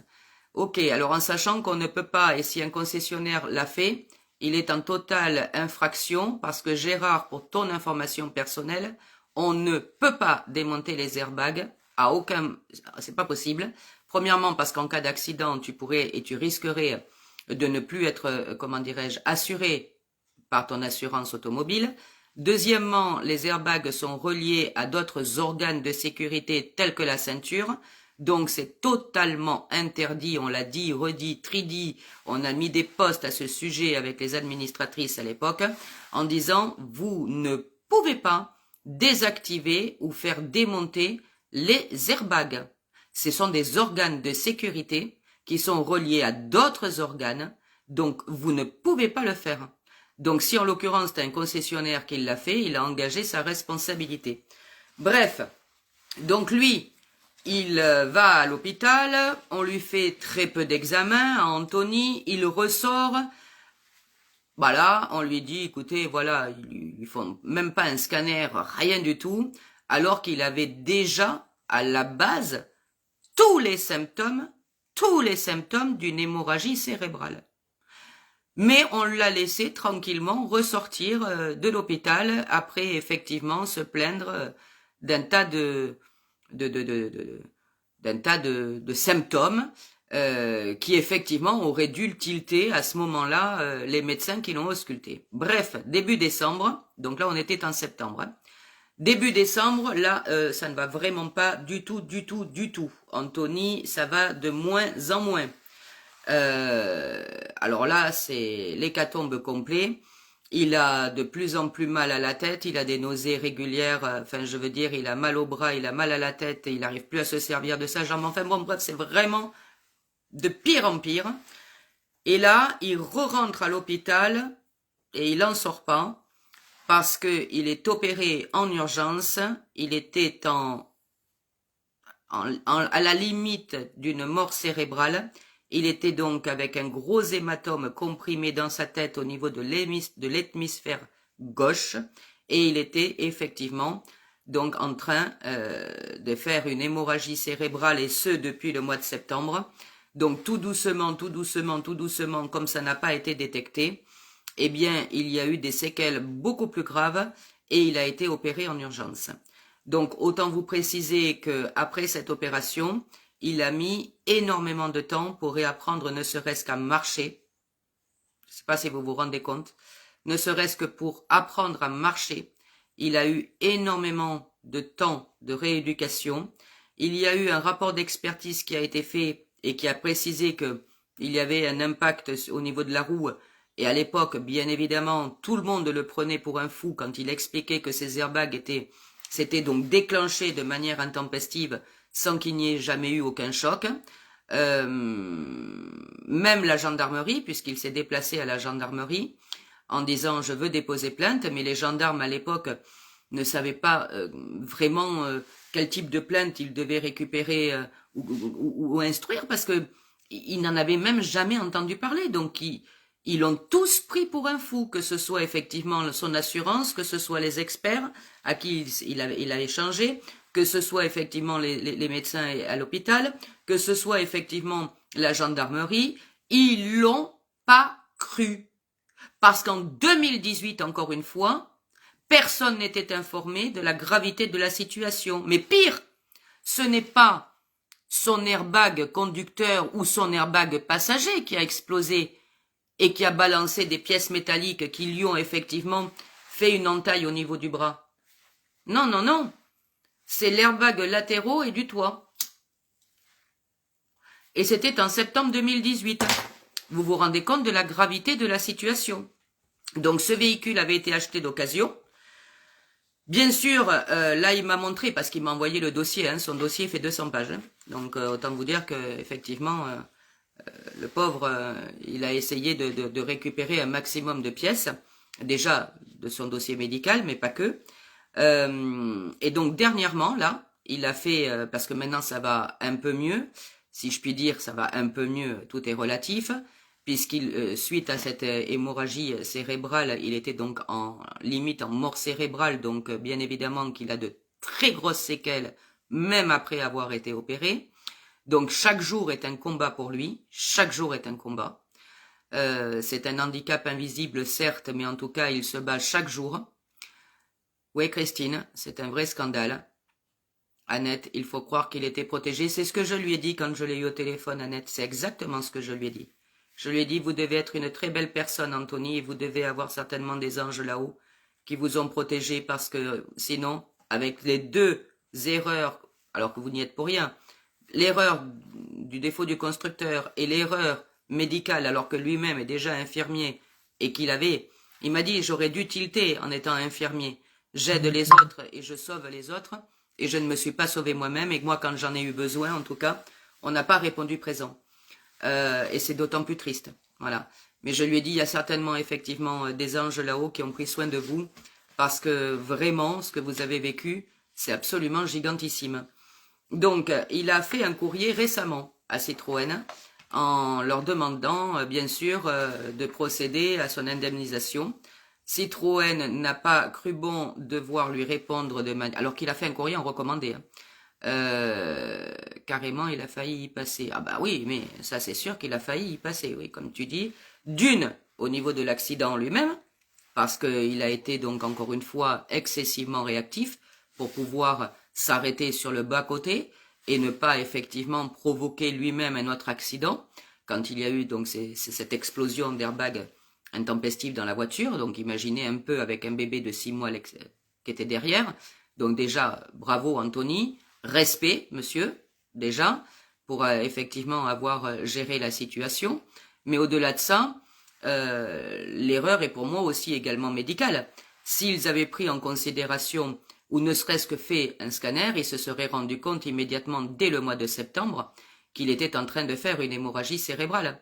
A: Ok, alors en sachant qu'on ne peut pas, et si un concessionnaire l'a fait, il est en totale infraction parce que Gérard, pour ton information personnelle, on ne peut pas démonter les airbags à aucun, c'est pas possible. Premièrement parce qu'en cas d'accident, tu pourrais et tu risquerais de ne plus être, comment dirais-je, assuré par ton assurance automobile. Deuxièmement, les airbags sont reliés à d'autres organes de sécurité tels que la ceinture. Donc c'est totalement interdit, on l'a dit, redit, tridit, on a mis des posts à ce sujet avec les administratrices à l'époque, en disant vous ne pouvez pas désactiver ou faire démonter les airbags. Ce sont des organes de sécurité qui sont reliés à d'autres organes, donc vous ne pouvez pas le faire. Donc si en l'occurrence c'est un concessionnaire qui l'a fait, il a engagé sa responsabilité. Bref, donc lui, il va à l'hôpital, on lui fait très peu d'examens à Anthony, il ressort, bah là, on lui dit, écoutez, voilà, ils font même pas un scanner, rien du tout, alors qu'il avait déjà, à la base, tous les symptômes d'une hémorragie cérébrale. Mais on l'a laissé tranquillement ressortir de l'hôpital après effectivement se plaindre d'un tas de symptômes qui effectivement auraient dû le tilter à ce moment-là les médecins qui l'ont ausculté. Bref, début décembre, donc là on était en septembre, hein. Début décembre, là ça ne va vraiment pas du tout. Anthony, ça va de moins en moins. Alors là, c'est l'hécatombe complet. Il a de plus en plus mal à la tête, il a des nausées régulières, enfin je veux dire, il a mal au bras, il a mal à la tête, et il n'arrive plus à se servir de sa jambe. Enfin bon, bref, c'est vraiment de pire en pire. Et là, il re-rentre à l'hôpital et il n'en sort pas parce qu'il est opéré en urgence. Il était à la limite d'une mort cérébrale. Il était donc avec un gros hématome comprimé dans sa tête au niveau de l'hémisphère gauche et il était effectivement donc en train de faire une hémorragie cérébrale et ce depuis le mois de septembre. Donc tout doucement, comme ça n'a pas été détecté, eh bien il y a eu des séquelles beaucoup plus graves et il a été opéré en urgence. Donc autant vous préciser que après cette opération, il a mis énormément de temps pour réapprendre ne serait-ce qu'à marcher. Je ne sais pas si vous vous rendez compte. Ne serait-ce que pour apprendre à marcher. Il a eu énormément de temps de rééducation. Il y a eu un rapport d'expertise qui a été fait et qui a précisé qu'il y avait un impact au niveau de la roue Et à l'époque, bien évidemment, tout le monde le prenait pour un fou quand il expliquait que ces airbags s'étaient donc déclenchés de manière intempestive sans qu'il n'y ait jamais eu aucun choc. Même la gendarmerie, puisqu'il s'est déplacé à la gendarmerie en disant je veux déposer plainte, mais les gendarmes à l'époque ne savaient pas vraiment quel type de plainte ils devaient récupérer ou instruire, parce que ils n'en avaient même jamais entendu parler. Donc ils l'ont tous pris pour un fou, que ce soit effectivement son assurance, que ce soit les experts à qui il a échangé, que ce soit effectivement les médecins à l'hôpital, que ce soit effectivement la gendarmerie, ils l'ont pas cru. Parce qu'en 2018, encore une fois, personne n'était informé de la gravité de la situation. Mais pire, ce n'est pas son airbag conducteur ou son airbag passager qui a explosé et qui a balancé des pièces métalliques qui lui ont effectivement fait une entaille au niveau du bras. Non, non, non. C'est l'airbag latéraux et du toit. Et c'était en septembre 2018. Vous vous rendez compte de la gravité de la situation. Donc ce véhicule avait été acheté d'occasion. Bien sûr, là il m'a montré, parce qu'il m'a envoyé le dossier, hein, son dossier fait 200 pages. Hein. Donc autant vous dire que effectivement, le pauvre, il a essayé de récupérer un maximum de pièces, déjà de son dossier médical, mais pas que. Et donc dernièrement, là, il a fait, parce que maintenant ça va un peu mieux, si je puis dire, ça va un peu mieux, tout est relatif, puisqu'il, suite à cette hémorragie cérébrale, il était donc limite en mort cérébrale, donc bien évidemment qu'il a de très grosses séquelles, même après avoir été opéré. Donc chaque jour est un combat pour lui, chaque jour est un combat. C'est un handicap invisible, certes, mais en tout cas, il se bat chaque jour. Oui, Christine, c'est un vrai scandale. Annette, il faut croire qu'il était protégé. C'est ce que je lui ai dit quand je l'ai eu au téléphone, Annette. C'est exactement ce que je lui ai dit. Je lui ai dit, vous devez être une très belle personne, Anthony, et vous devez avoir certainement des anges là-haut qui vous ont protégé, parce que sinon, avec les deux erreurs, alors que vous n'y êtes pour rien, l'erreur du défaut du constructeur et l'erreur médicale, alors que lui-même est déjà infirmier et il m'a dit, j'aurais dû tilter en étant infirmier. J'aide les autres et je sauve les autres, et je ne me suis pas sauvé moi-même, et moi, quand j'en ai eu besoin, en tout cas, on n'a pas répondu présent. Et c'est d'autant plus triste. Voilà. Mais je lui ai dit, il y a certainement effectivement des anges là-haut qui ont pris soin de vous, parce que vraiment, ce que vous avez vécu, c'est absolument gigantissime. Donc, il a fait un courrier récemment à Citroën en leur demandant, bien sûr, de procéder à son indemnisation. Citroën n'a pas cru bon devoir lui répondre de manière... Alors qu'il a fait un courrier en recommandé. Hein. Carrément, il a failli y passer. Ah bah oui, mais ça c'est sûr qu'il a failli y passer, oui, comme tu dis. D'une, au niveau de l'accident lui-même, parce qu'il a été donc encore une fois excessivement réactif pour pouvoir s'arrêter sur le bas-côté et ne pas effectivement provoquer lui-même un autre accident quand il y a eu donc cette explosion d'airbag intempestive dans la voiture. Donc imaginez un peu avec un bébé de 6 mois qui était derrière. Donc déjà, bravo Anthony, respect monsieur, déjà, pour effectivement avoir géré la situation. Mais au-delà de ça, l'erreur est pour moi aussi également médicale. S'ils avaient pris en considération ou ne serait-ce que fait un scanner, ils se seraient rendu compte immédiatement dès le mois de septembre qu'il était en train de faire une hémorragie cérébrale.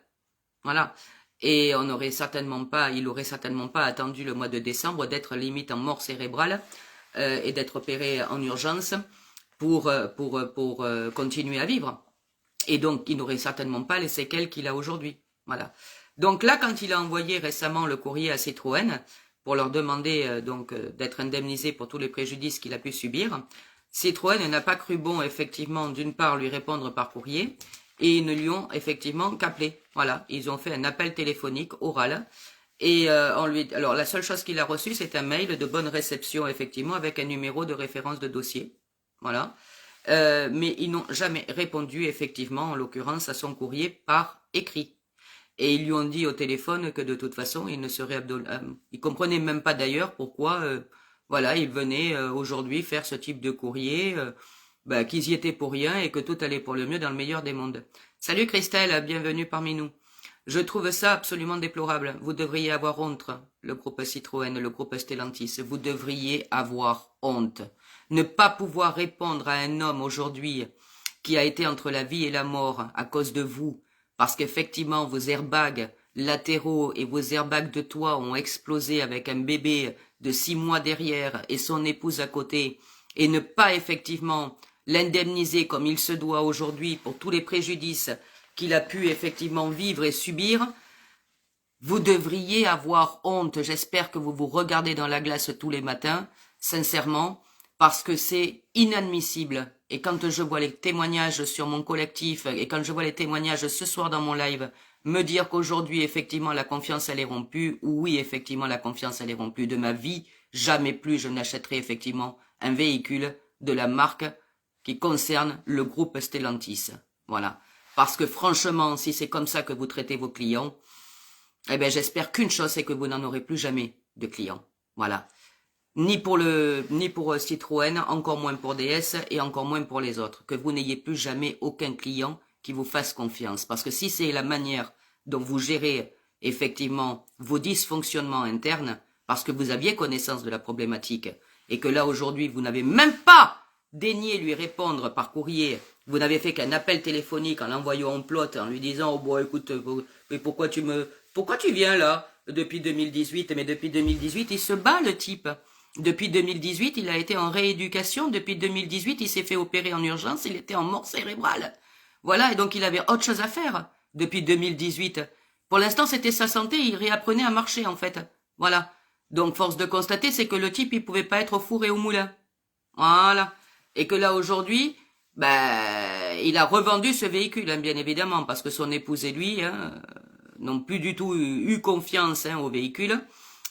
A: Voilà. Et il aurait certainement pas attendu le mois de décembre d'être limite en mort cérébrale et d'être opéré en urgence pour continuer à vivre. Et donc, il n'aurait certainement pas les séquelles qu'il a aujourd'hui. Voilà. Donc là, quand il a envoyé récemment le courrier à Citroën pour leur demander d'être indemnisé pour tous les préjudices qu'il a pu subir, Citroën n'a pas cru bon, effectivement, d'une part, lui répondre par courrier, et ils ne lui ont effectivement qu'appelé. Voilà, ils ont fait un appel téléphonique oral, et alors la seule chose qu'il a reçue, c'est un mail de bonne réception, effectivement, avec un numéro de référence de dossier. Voilà. Mais ils n'ont jamais répondu, effectivement, en l'occurrence, à son courrier par écrit. Et ils lui ont dit au téléphone que de toute façon, il ne serait il comprenait même pas d'ailleurs pourquoi, voilà, il venait aujourd'hui faire ce type de courrier, qu'ils y étaient pour rien et que tout allait pour le mieux dans le meilleur des mondes. Salut Christelle, bienvenue parmi nous. Je trouve ça absolument déplorable. Vous devriez avoir honte, le groupe Citroën, le groupe Stellantis. Vous devriez avoir honte. Ne pas pouvoir répondre à un homme aujourd'hui qui a été entre la vie et la mort à cause de vous, parce qu'effectivement vos airbags latéraux et vos airbags de toit ont explosé avec un bébé de 6 mois derrière et son épouse à côté, et ne pas effectivement l'indemniser comme il se doit aujourd'hui pour tous les préjudices qu'il a pu effectivement vivre et subir, vous devriez avoir honte. J'espère que vous vous regardez dans la glace tous les matins, sincèrement, parce que c'est inadmissible. Et quand je vois les témoignages sur mon collectif, et quand je vois les témoignages ce soir dans mon live, me dire qu'aujourd'hui, effectivement, la confiance, elle est rompue, oui, effectivement, la confiance, elle est rompue de ma vie, jamais plus je n'achèterai effectivement un véhicule de la marque qui concerne le groupe Stellantis. Voilà. Parce que franchement, si c'est comme ça que vous traitez vos clients, eh bien, j'espère qu'une chose, c'est que vous n'en aurez plus jamais de clients. Voilà. Ni pour Citroën, encore moins pour DS et encore moins pour les autres. Que vous n'ayez plus jamais aucun client qui vous fasse confiance. Parce que si c'est la manière dont vous gérez effectivement vos dysfonctionnements internes, parce que vous aviez connaissance de la problématique, et que là aujourd'hui vous n'avez même pas daigné lui répondre par courrier, vous n'avez fait qu'un appel téléphonique en l'envoyant en plot, en lui disant « Oh bon, écoute, mais pourquoi tu viens là depuis 2018 ?» Mais depuis 2018, il se bat le type. Depuis 2018, il a été en rééducation. Depuis 2018, il s'est fait opérer en urgence. Il était en mort cérébrale. Voilà, et donc il avait autre chose à faire depuis 2018. Pour l'instant, c'était sa santé. Il réapprenait à marcher, en fait. Voilà. Donc, force de constater, c'est que le type, il pouvait pas être au four et au moulin. Voilà. Et que là, aujourd'hui, il a revendu ce véhicule, hein, bien évidemment, parce que son épouse et lui n'ont plus du tout eu confiance au véhicule.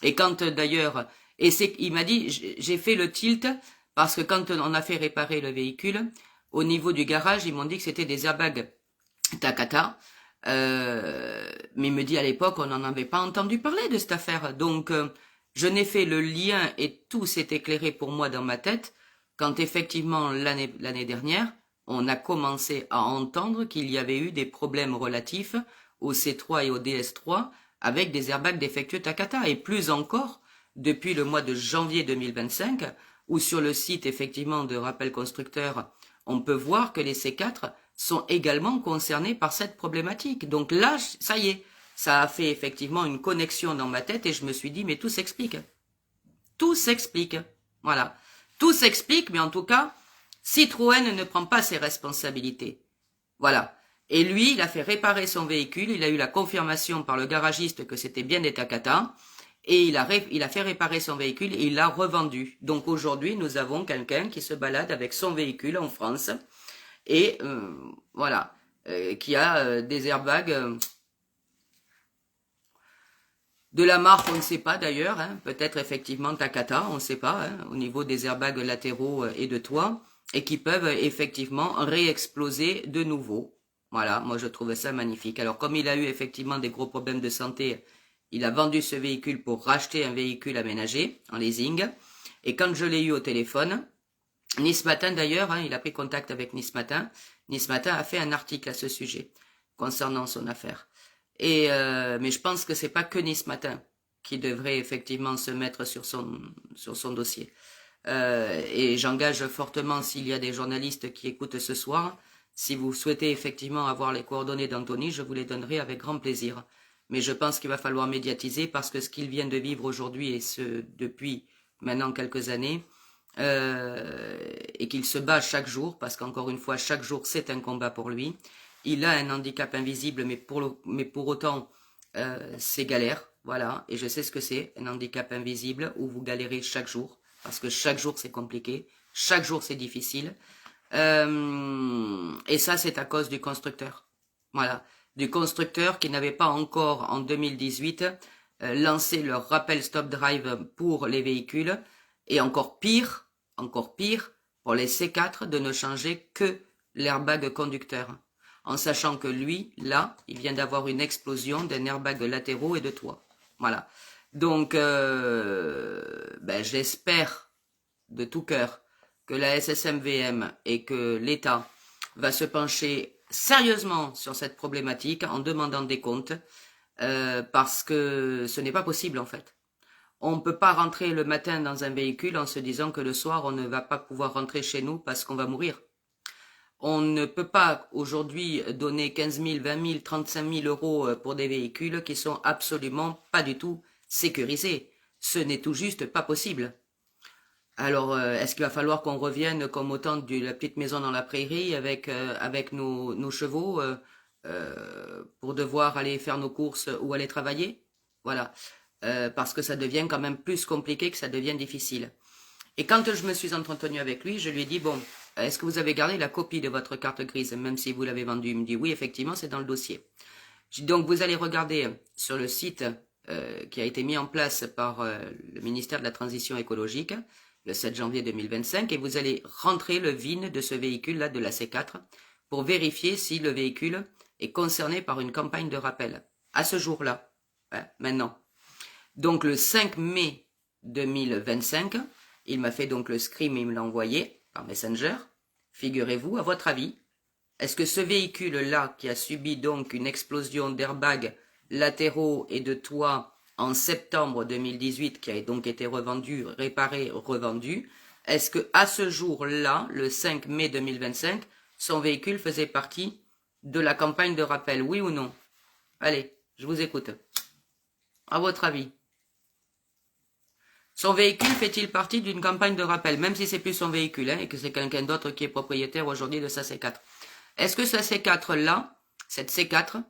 A: Et quand, d'ailleurs... Et il m'a dit, j'ai fait le tilt, parce que quand on a fait réparer le véhicule, au niveau du garage, ils m'ont dit que c'était des airbags Takata. Mais il me dit, à l'époque, on n'en avait pas entendu parler de cette affaire. Donc, je n'ai fait le lien et tout s'est éclairé pour moi dans ma tête quand effectivement, l'année dernière, on a commencé à entendre qu'il y avait eu des problèmes relatifs au C3 et au DS3 avec des airbags défectueux Takata. Et plus encore, depuis le mois de janvier 2025, où sur le site effectivement de Rappel Constructeur, on peut voir que les C4 sont également concernés par cette problématique. Donc là, ça y est, ça a fait effectivement une connexion dans ma tête et je me suis dit, mais tout s'explique. Tout s'explique. Voilà. Tout s'explique, mais en tout cas, Citroën ne prend pas ses responsabilités. Voilà. Et lui, il a fait réparer son véhicule, il a eu la confirmation par le garagiste que c'était bien des Takata, et il a fait réparer son véhicule et il l'a revendu. Donc aujourd'hui, nous avons quelqu'un qui se balade avec son véhicule en France, et voilà, qui a des airbags de la marque, on ne sait pas d'ailleurs, hein, peut-être effectivement Takata, on ne sait pas, hein, au niveau des airbags latéraux et de toit, et qui peuvent effectivement réexploser de nouveau. Voilà, moi je trouve ça magnifique. Alors comme il a eu effectivement des gros problèmes de santé, il a vendu ce véhicule pour racheter un véhicule aménagé en leasing. Et quand je l'ai eu au téléphone, Nice Matin d'ailleurs, hein, il a pris contact avec Nice Matin. Nice Matin a fait un article à ce sujet concernant son affaire. Et mais je pense que c'est pas que Nice Matin qui devrait effectivement se mettre sur son dossier. Et j'engage fortement, s'il y a des journalistes qui écoutent ce soir, si vous souhaitez effectivement avoir les coordonnées d'Anthony, je vous les donnerai avec grand plaisir. Mais je pense qu'il va falloir médiatiser parce que ce qu'il vient de vivre aujourd'hui et ce depuis maintenant quelques années, et qu'il se bat chaque jour, parce qu'encore une fois, chaque jour c'est un combat pour lui. Il a un handicap invisible, mais pour autant, c'est galère, voilà. Et je sais ce que c'est, un handicap invisible, où vous galérez chaque jour, parce que chaque jour c'est compliqué, chaque jour c'est difficile. Et ça, c'est à cause du constructeur. Voilà. Du constructeur qui n'avait pas encore, en 2018, lancé leur rappel stop drive pour les véhicules. Et encore pire, pour les C4, de ne changer que l'airbag conducteur. En sachant que lui, là, il vient d'avoir une explosion d'un airbag latéraux et de toit. Voilà. Donc, j'espère de tout cœur que la SSMVM et que l'État va se pencher sérieusement sur cette problématique en demandant des comptes parce que ce n'est pas possible en fait. On ne peut pas rentrer le matin dans un véhicule en se disant que le soir on ne va pas pouvoir rentrer chez nous parce qu'on va mourir. On ne peut pas aujourd'hui donner 15 000, 20 000, 35 000 euros pour des véhicules qui sont absolument pas du tout sécurisés. Ce n'est tout juste pas possible. Alors, est-ce qu'il va falloir qu'on revienne comme au temps de la petite maison dans la prairie avec nos chevaux pour devoir aller faire nos courses ou aller travailler? Voilà. Parce que ça devient quand même plus compliqué, que ça devient difficile. Et quand je me suis entretenue avec lui, je lui ai dit, bon, est-ce que vous avez gardé la copie de votre carte grise, même si vous l'avez vendue? Il me dit, oui, effectivement, c'est dans le dossier. Donc, vous allez regarder sur le site qui a été mis en place par le ministère de la Transition écologique, le 7 janvier 2025, et vous allez rentrer le VIN de ce véhicule-là, de la C4, pour vérifier si le véhicule est concerné par une campagne de rappel. À ce jour-là, maintenant. Donc, le 5 mai 2025, il m'a fait donc le screen, il me l'a envoyé par Messenger. Figurez-vous, à votre avis, est-ce que ce véhicule-là, qui a subi donc une explosion d'airbags latéraux et de toit en septembre 2018, qui a donc été revendu, réparé, revendu, est-ce que à ce jour-là, le 5 mai 2025, son véhicule faisait partie de la campagne de rappel, oui ou non? Allez, je vous écoute. À votre avis? Son véhicule fait-il partie d'une campagne de rappel, même si c'est plus son véhicule, et que c'est quelqu'un d'autre qui est propriétaire aujourd'hui de sa C4? Est-ce que cette C4-là, cette C4,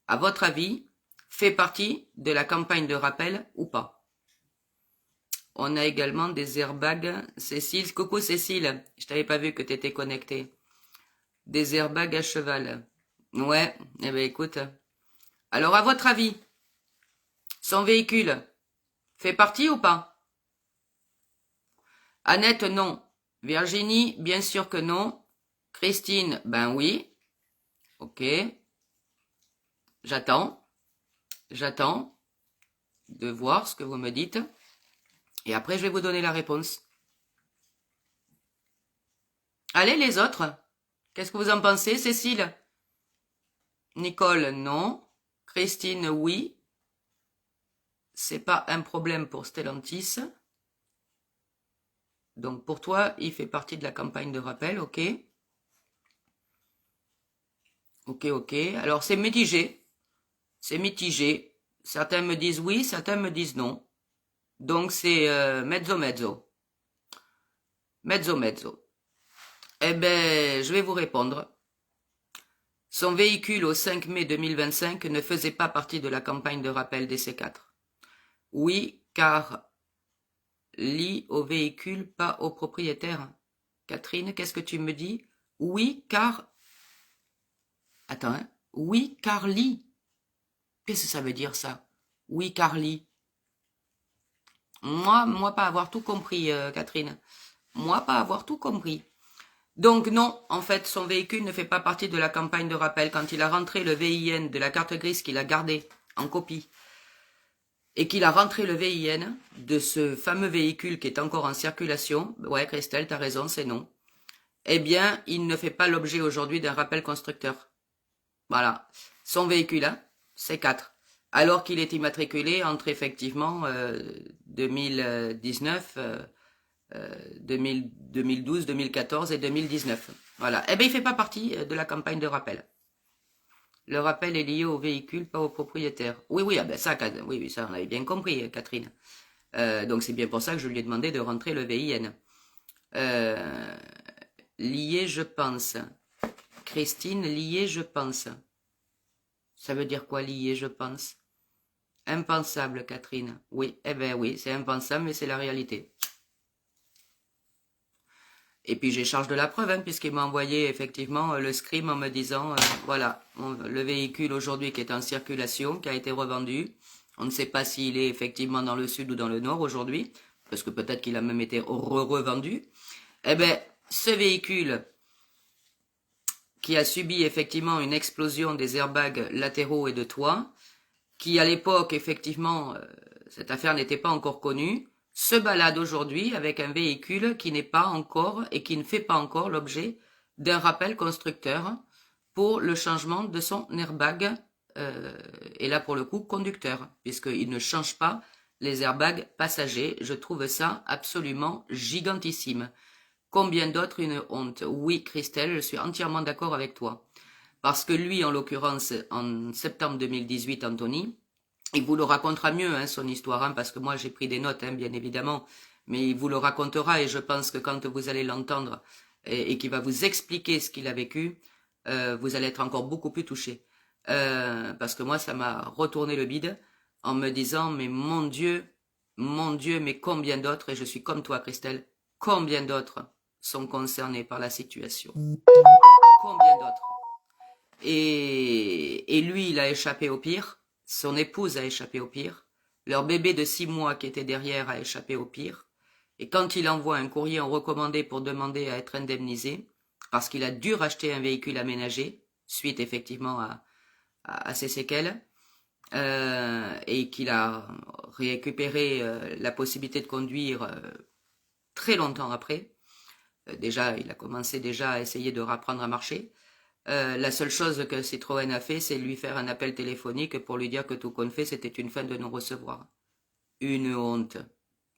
A: à votre avis, fait partie de la campagne de rappel ou pas? On a également des airbags. Cécile, coucou Cécile, je t'avais pas vu que tu étais connectée. Des airbags à cheval. Ouais, eh ben écoute. Alors à votre avis, son véhicule fait partie ou pas? Annette, non. Virginie, bien sûr que non. Christine, ben oui. Ok. J'attends de voir ce que vous me dites. Et après, je vais vous donner la réponse. Allez, les autres. Qu'est-ce que vous en pensez, Cécile? Nicole, non. Christine, oui. C'est pas un problème pour Stellantis. Donc, pour toi, il fait partie de la campagne de rappel, ok. Ok. Alors, c'est mitigé. C'est mitigé. Certains me disent oui, certains me disent non. Donc, c'est mezzo. Mezzo. Eh ben, je vais vous répondre. Son véhicule au 5 mai 2025 ne faisait pas partie de la campagne de rappel des C4. Oui, car lie au véhicule, pas au propriétaire. Catherine, qu'est-ce que tu me dis? Oui, car... Attends, hein? Oui, car lie. Qu'est-ce que ça veut dire, ça? Oui, car lie. Moi, pas avoir tout compris, Catherine. Moi, pas avoir tout compris. Donc non, en fait, son véhicule ne fait pas partie de la campagne de rappel. Quand il a rentré le VIN de la carte grise qu'il a gardé en copie, et qu'il a rentré le VIN de ce fameux véhicule qui est encore en circulation, ouais, Christelle, t'as raison, c'est non. Eh bien, il ne fait pas l'objet aujourd'hui d'un rappel constructeur. Voilà. Son véhicule, hein, c'est 4. Alors qu'il est immatriculé entre effectivement 2019, 2012, 2014 et 2019. Voilà. Eh bien, il fait pas partie de la campagne de rappel. Le rappel est lié au véhicule, pas au propriétaire. Oui, ah ben ça, oui, ça on avait bien compris, Catherine. Donc c'est bien pour ça que je lui ai demandé de rentrer le VIN. Lié, je pense. Christine, lié, je pense. Ça veut dire quoi, lié, je pense? Impensable, Catherine. Oui, eh ben oui, c'est impensable, mais c'est la réalité. Et puis j'ai charge de la preuve, hein, puisqu'il m'a envoyé effectivement le scrim en me disant, voilà, le véhicule aujourd'hui qui est en circulation, qui a été revendu. On ne sait pas s'il est effectivement dans le sud ou dans le nord aujourd'hui, parce que peut-être qu'il a même été revendu. Eh ben, ce véhicule qui a subi effectivement une explosion des airbags latéraux et de toit, qui à l'époque, effectivement, cette affaire n'était pas encore connue, se balade aujourd'hui avec un véhicule qui n'est pas encore et qui ne fait pas encore l'objet d'un rappel constructeur pour le changement de son airbag, et là pour le coup conducteur, puisqu'il ne change pas les airbags passagers. Je trouve ça absolument gigantissime. Combien d'autres une honte? Oui, Christelle, je suis entièrement d'accord avec toi. Parce que lui, en l'occurrence, en septembre 2018, Anthony, il vous le racontera mieux, hein, son histoire, hein, parce que moi j'ai pris des notes, hein, bien évidemment, mais il vous le racontera et je pense que quand vous allez l'entendre et qu'il va vous expliquer ce qu'il a vécu, vous allez être encore beaucoup plus touché. Parce que moi, ça m'a retourné le bide en me disant, mais mon Dieu, mais combien d'autres, et je suis comme toi, Christelle, combien d'autres sont concernés par la situation? Combien d'autres? Et lui, il a échappé au pire. Son épouse a échappé au pire. Leur bébé de 6 mois qui était derrière a échappé au pire. Et quand il envoie un courrier en recommandé pour demander à être indemnisé, parce qu'il a dû racheter un véhicule aménagé, suite effectivement à ses séquelles, et qu'il a récupéré la possibilité de conduire très longtemps après, déjà, il a commencé déjà à essayer de reprendre à marcher. La seule chose que Citroën a fait, c'est lui faire un appel téléphonique pour lui dire que tout compte fait, c'était une fin de non-recevoir. Une honte.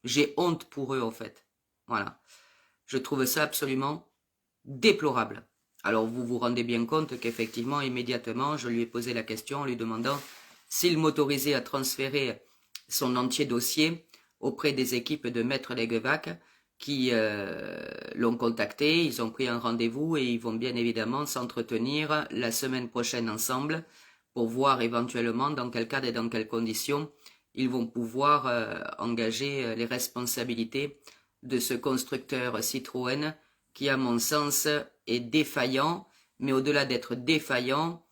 A: J'ai honte pour eux, en fait. Voilà. Je trouve ça absolument déplorable. Alors, vous vous rendez bien compte qu'effectivement, immédiatement, je lui ai posé la question en lui demandant s'il m'autorisait à transférer son entier dossier auprès des équipes de Maître Leguevac qui l'ont contacté, ils ont pris un rendez-vous et ils vont bien évidemment s'entretenir la semaine prochaine ensemble pour voir éventuellement dans quel cadre et dans quelles conditions ils vont pouvoir engager les responsabilités de ce constructeur Citroën qui, à mon sens, est défaillant, mais au-delà d'être défaillant,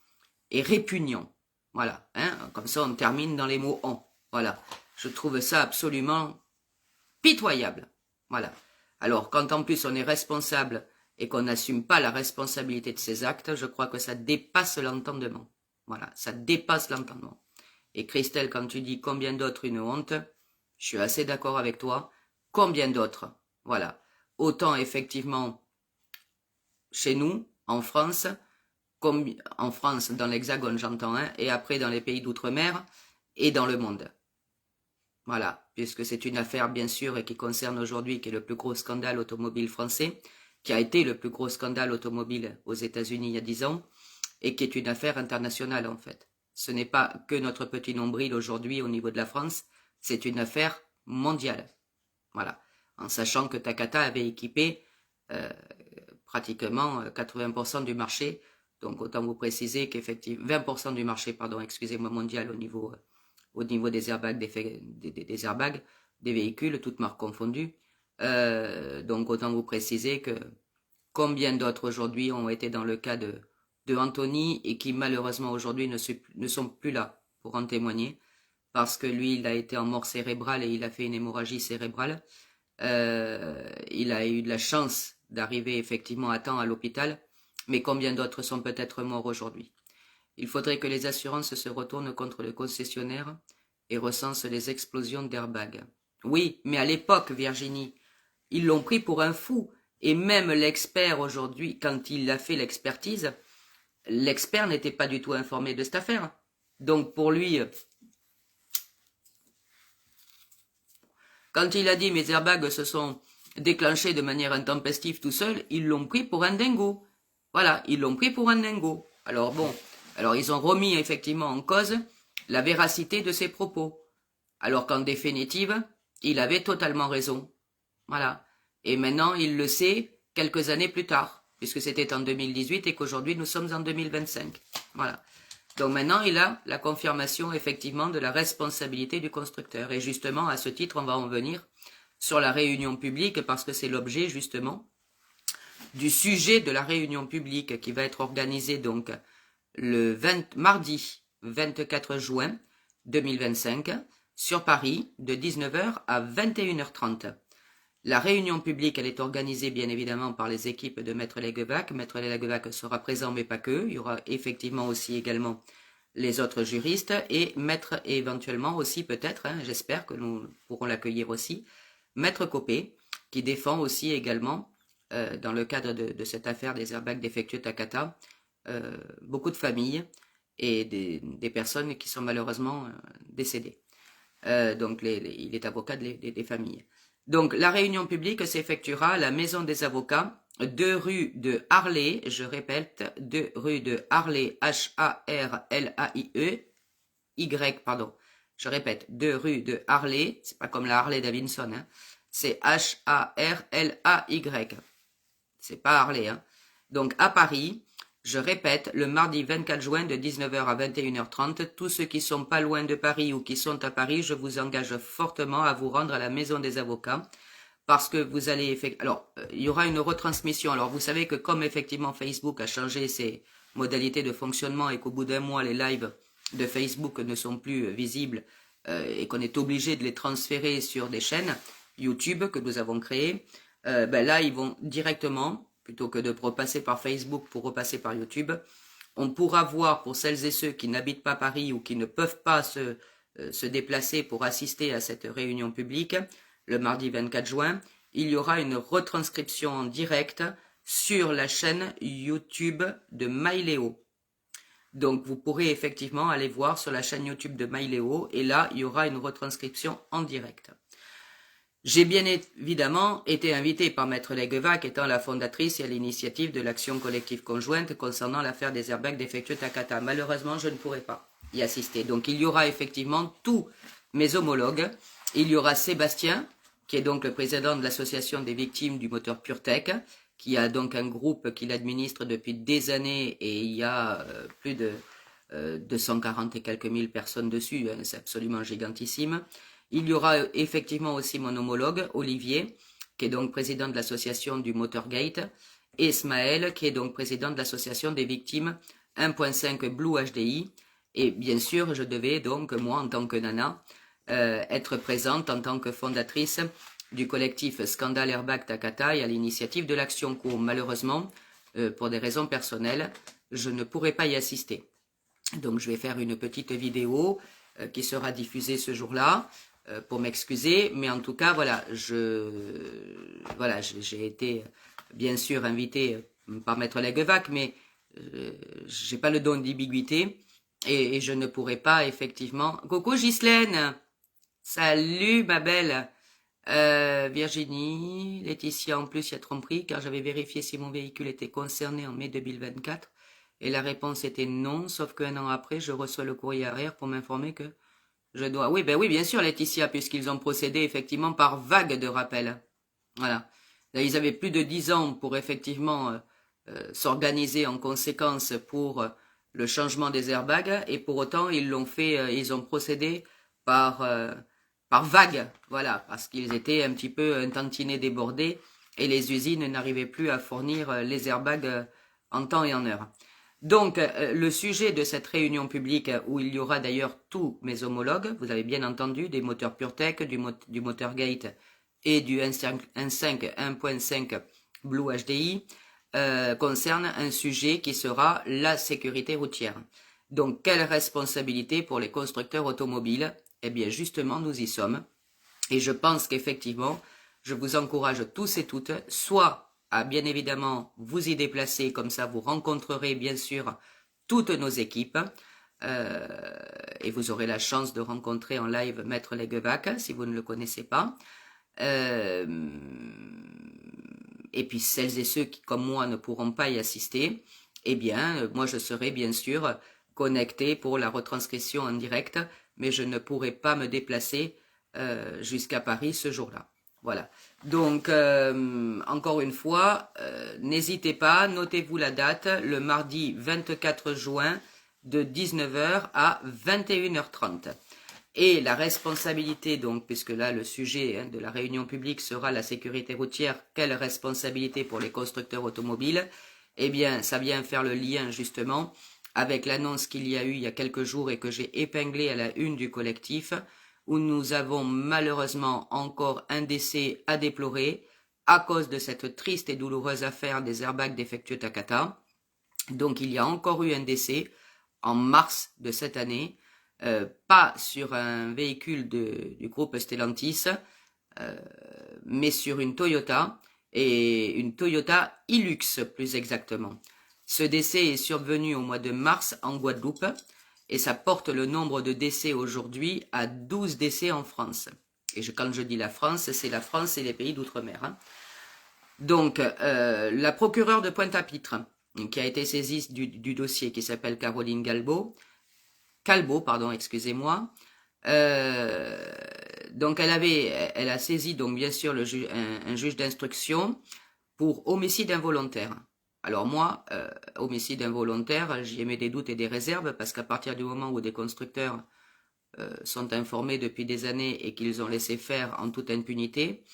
A: est répugnant. Voilà, hein, comme ça on termine dans les mots « on ». Voilà, je trouve ça absolument pitoyable. Voilà. Alors, quand en plus on est responsable et qu'on n'assume pas la responsabilité de ses actes, je crois que ça dépasse l'entendement. Voilà, ça dépasse l'entendement. Et Christelle, quand tu dis combien d'autres une honte, je suis assez d'accord avec toi. Combien d'autres? Voilà. Autant effectivement chez nous, en France, comme en France, dans l'Hexagone, j'entends, hein, et après dans les pays d'outre-mer et dans le monde. Voilà, puisque c'est une affaire, bien sûr, et qui concerne aujourd'hui, qui est le plus gros scandale automobile français, qui a été le plus gros scandale automobile aux États-Unis il y a 10 ans, et qui est une affaire internationale, en fait. Ce n'est pas que notre petit nombril aujourd'hui au niveau de la France, c'est une affaire mondiale. Voilà. En sachant que Takata avait équipé pratiquement 80% du marché, donc autant vous préciser qu'effectivement, 20% du marché, pardon, excusez-moi, mondial au niveau des airbags, des airbags, des véhicules, toutes marques confondues. Donc autant vous préciser que combien d'autres aujourd'hui ont été dans le cas de Anthony et qui malheureusement aujourd'hui ne sont plus là pour en témoigner, parce que lui, il a été en mort cérébrale et il a fait une hémorragie cérébrale. Il a eu de la chance d'arriver effectivement à temps à l'hôpital, mais combien d'autres sont peut-être morts aujourd'hui? Il faudrait que les assurances se retournent contre le concessionnaire et recensent les explosions d'airbags. Oui, mais à l'époque, Virginie, ils l'ont pris pour un fou. Et même l'expert aujourd'hui, quand il a fait l'expertise, l'expert n'était pas du tout informé de cette affaire. Donc pour lui, quand il a dit mes airbags se sont déclenchés de manière intempestive tout seul, ils l'ont pris pour un dingo. Voilà, ils l'ont pris pour un dingo. Alors bon, alors ils ont remis effectivement en cause la véracité de ses propos. Alors qu'en définitive, il avait totalement raison. Voilà. Et maintenant, il le sait quelques années plus tard, puisque c'était en 2018 et qu'aujourd'hui nous sommes en 2025. Voilà. Donc maintenant, il a la confirmation effectivement de la responsabilité du constructeur. Et justement, à ce titre, on va en venir sur la réunion publique, parce que c'est l'objet justement du sujet de la réunion publique qui va être organisée donc le mardi 24 juin 2025 sur Paris de 19h à 21h30. La réunion publique, elle est organisée bien évidemment par les équipes de Maître Leguevac. Maître Leguevac sera présent, mais pas que. Il y aura effectivement aussi également les autres juristes et Maître, et éventuellement aussi peut-être, hein, j'espère que nous pourrons l'accueillir aussi, Maître Copé, qui défend aussi également, dans le cadre de cette affaire des airbags défectueux Takata, beaucoup de familles et des personnes qui sont malheureusement décédées. Donc il est avocat des familles. Donc la réunion publique s'effectuera à la Maison des avocats, 2 rue de Harlay, je répète, 2 rue de Harlay, Harlaie, Y, pardon. Je répète, 2 rue de Harlay, c'est pas comme la Harley Davidson, hein. C'est Harlay. C'est pas Harley, hein. Donc à Paris, je répète, le mardi 24 juin de 19h à 21h30, tous ceux qui sont pas loin de Paris ou qui sont à Paris, je vous engage fortement à vous rendre à la Maison des avocats parce que vous allez alors il y aura une retransmission. Alors vous savez que comme effectivement Facebook a changé ses modalités de fonctionnement et qu'au bout d'un mois les lives de Facebook ne sont plus visibles et qu'on est obligé de les transférer sur des chaînes YouTube que nous avons créées, là ils vont directement, plutôt que de repasser par Facebook pour repasser par YouTube, on pourra voir pour celles et ceux qui n'habitent pas Paris ou qui ne peuvent pas se déplacer pour assister à cette réunion publique, le mardi 24 juin, il y aura une retranscription en direct sur la chaîne YouTube de MyLéo. Donc vous pourrez effectivement aller voir sur la chaîne YouTube de MyLéo et là il y aura une retranscription en direct. J'ai bien évidemment été invitée par Maître Leguevac, étant la fondatrice et à l'initiative de l'action collective conjointe concernant l'affaire des airbags défectueux Takata. Malheureusement, je ne pourrai pas y assister. Donc il y aura effectivement tous mes homologues. Il y aura Sébastien, qui est donc le président de l'association des victimes du moteur PureTech, qui a donc un groupe qu'il administre depuis des années et il y a plus de 240 et quelques mille personnes dessus. C'est absolument gigantissime. Il y aura effectivement aussi mon homologue, Olivier, qui est donc président de l'association du Motorgate, et Ismaël, qui est donc président de l'association des victimes 1.5 Blue HDI. Et bien sûr, je devais donc, moi, en tant que nana, être présente en tant que fondatrice du collectif Scandale Airbag Takata et à l'initiative de l'Action Co. Malheureusement, pour des raisons personnelles, je ne pourrai pas y assister. Donc je vais faire une petite vidéo qui sera diffusée ce jour-là pour m'excuser, mais en tout cas voilà, j'ai été bien sûr invité par Maître Leguevac, mais j'ai pas le don d'ambiguïté et je ne pourrai pas effectivement. Coucou Ghislaine, salut ma belle. Virginie, Laetitia, en plus il y a tromperie car j'avais vérifié si mon véhicule était concerné en mai 2024 et la réponse était non, sauf qu'un an après je reçois le courrier arrière pour m'informer que je dois... Oui, ben oui, bien sûr Laetitia, puisqu'ils ont procédé effectivement par vague de rappels. Voilà. Là, ils avaient plus de 10 ans pour effectivement s'organiser en conséquence pour le changement des airbags et pour autant ils l'ont fait, ils ont procédé par vague, voilà, parce qu'ils étaient un petit peu un tantinet débordés et les usines n'arrivaient plus à fournir les airbags en temps et en heure. Donc, le sujet de cette réunion publique, où il y aura d'ailleurs tous mes homologues, vous avez bien entendu, des moteurs PureTech, du Motorgate et du 1.5 Blue HDI, concerne un sujet qui sera la sécurité routière. Donc, quelle responsabilité pour les constructeurs automobiles? Eh bien, justement, nous y sommes. Et je pense qu'effectivement, je vous encourage tous et toutes, soit à bien évidemment vous y déplacer, comme ça vous rencontrerez bien sûr toutes nos équipes, et vous aurez la chance de rencontrer en live Maître Leguevac, si vous ne le connaissez pas. Et puis celles et ceux qui, comme moi, ne pourront pas y assister, eh bien, moi je serai bien sûr connecté pour la retranscription en direct, mais je ne pourrai pas me déplacer jusqu'à Paris ce jour-là. Voilà. Donc, encore une fois, n'hésitez pas, notez-vous la date, le mardi 24 juin de 19h à 21h30. Et la responsabilité, donc, puisque là, le sujet de la réunion publique sera la sécurité routière, quelle responsabilité pour les constructeurs automobiles? Eh bien, ça vient faire le lien, justement, avec l'annonce qu'il y a eu il y a quelques jours et que j'ai épinglée à la une du collectif, où nous avons malheureusement encore un décès à déplorer à cause de cette triste et douloureuse affaire des airbags défectueux Takata. Donc il y a encore eu un décès en mars de cette année, pas sur un véhicule du groupe Stellantis, mais sur une Toyota, et une Toyota Hilux plus exactement. Ce décès est survenu au mois de mars en Guadeloupe et ça porte le nombre de décès aujourd'hui à 12 décès en France. Et quand je dis la France, c'est la France et les pays d'outre-mer. Hein. Donc, la procureure de Pointe-à-Pitre, qui a été saisie du dossier, qui s'appelle Caroline Calbo, excusez-moi. Donc, elle a saisi, donc bien sûr, un juge d'instruction pour homicide involontaire. Alors moi, homicide involontaire, j'y émets des doutes et des réserves, parce qu'à partir du moment où des constructeurs sont informés depuis des années et qu'ils ont laissé faire en toute impunité,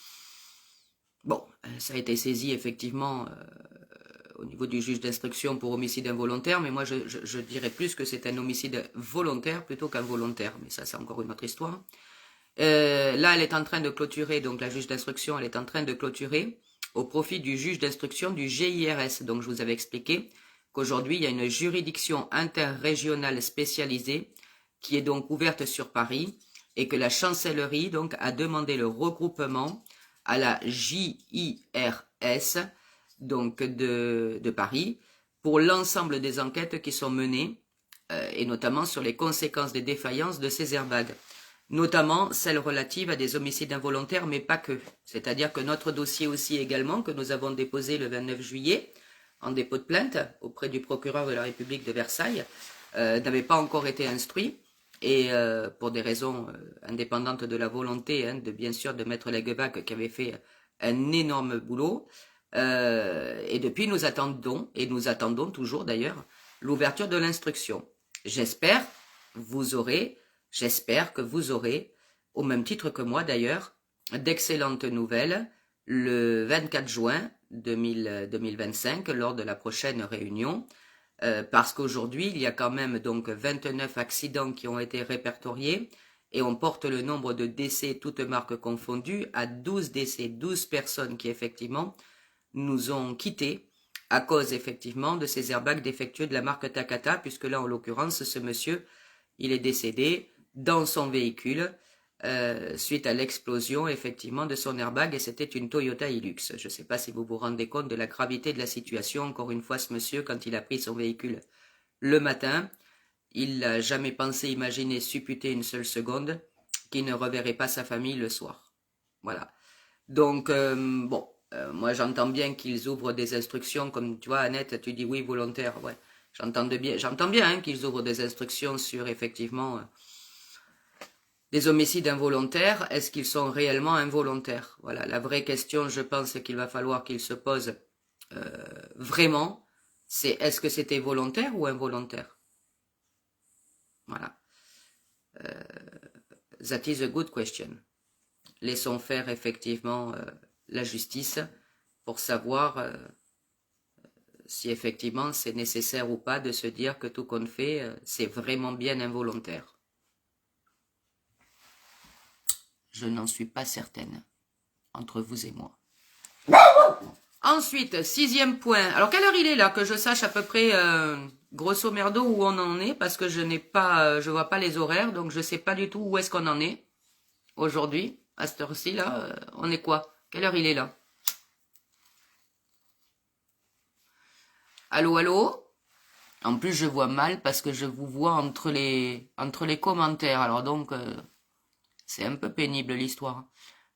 A: bon, ça a été saisi effectivement au niveau du juge d'instruction pour homicide involontaire, mais moi je dirais plus que c'est un homicide volontaire plutôt qu'involontaire, mais ça c'est encore une autre histoire. Là, elle est en train de clôturer, donc la juge d'instruction, elle est en train de clôturer au profit du juge d'instruction du GIRS. Donc je vous avais expliqué qu'aujourd'hui, il y a une juridiction interrégionale spécialisée qui est donc ouverte sur Paris et que la chancellerie donc a demandé le regroupement à la JIRS donc de Paris pour l'ensemble des enquêtes qui sont menées et notamment sur les conséquences des défaillances de ces airbags, notamment celles relatives à des homicides involontaires, mais pas que. C'est-à-dire que notre dossier aussi également, que nous avons déposé le 29 juillet en dépôt de plainte auprès du procureur de la République de Versailles, n'avait pas encore été instruit. Et pour des raisons indépendantes de la volonté, hein, bien sûr, de Maître Leguevac qui avait fait un énorme boulot. Et depuis, nous attendons toujours d'ailleurs, l'ouverture de l'instruction. J'espère que vous aurez, au même titre que moi d'ailleurs, d'excellentes nouvelles le 24 juin 2025 lors de la prochaine réunion. Parce qu'aujourd'hui, il y a quand même donc 29 accidents qui ont été répertoriés et on porte le nombre de décès, toutes marques confondues, à 12 décès, 12 personnes qui effectivement nous ont quittés à cause effectivement de ces airbags défectueux de la marque Takata, puisque là en l'occurrence ce monsieur, il est décédé dans son véhicule suite à l'explosion effectivement de son airbag et c'était une Toyota Hilux. Je ne sais pas si vous vous rendez compte de la gravité de la situation. Encore une fois, ce monsieur, quand il a pris son véhicule le matin, il n'a jamais pensé, imaginé, supputer une seule seconde qu'il ne reverrait pas sa famille le soir. Voilà. Donc, moi j'entends bien qu'ils ouvrent des instructions, comme tu vois Annette, tu dis oui, volontaire, ouais. J'entends bien hein, qu'ils ouvrent des instructions sur effectivement des homicides involontaires. Est-ce qu'ils sont réellement involontaires? Voilà, la vraie question, je pense qu'il va falloir qu'ils se posent vraiment, c'est est-ce que c'était volontaire ou involontaire? Voilà. That is a good question. Laissons faire effectivement la justice pour savoir si effectivement c'est nécessaire ou pas de se dire que tout qu'on fait, c'est vraiment bien involontaire. Je n'en suis pas certaine, entre vous et moi. Ensuite, 6e point. Alors, quelle heure il est là, que je sache à peu près, grosso merdo, où on en est, parce que je vois pas les horaires, donc je sais pas du tout où est-ce qu'on en est aujourd'hui, à cette heure-ci, là. On est quoi? Quelle heure il est là? Allô, allô? En plus, je vois mal parce que je vous vois entre les commentaires. Alors donc, c'est un peu pénible l'histoire.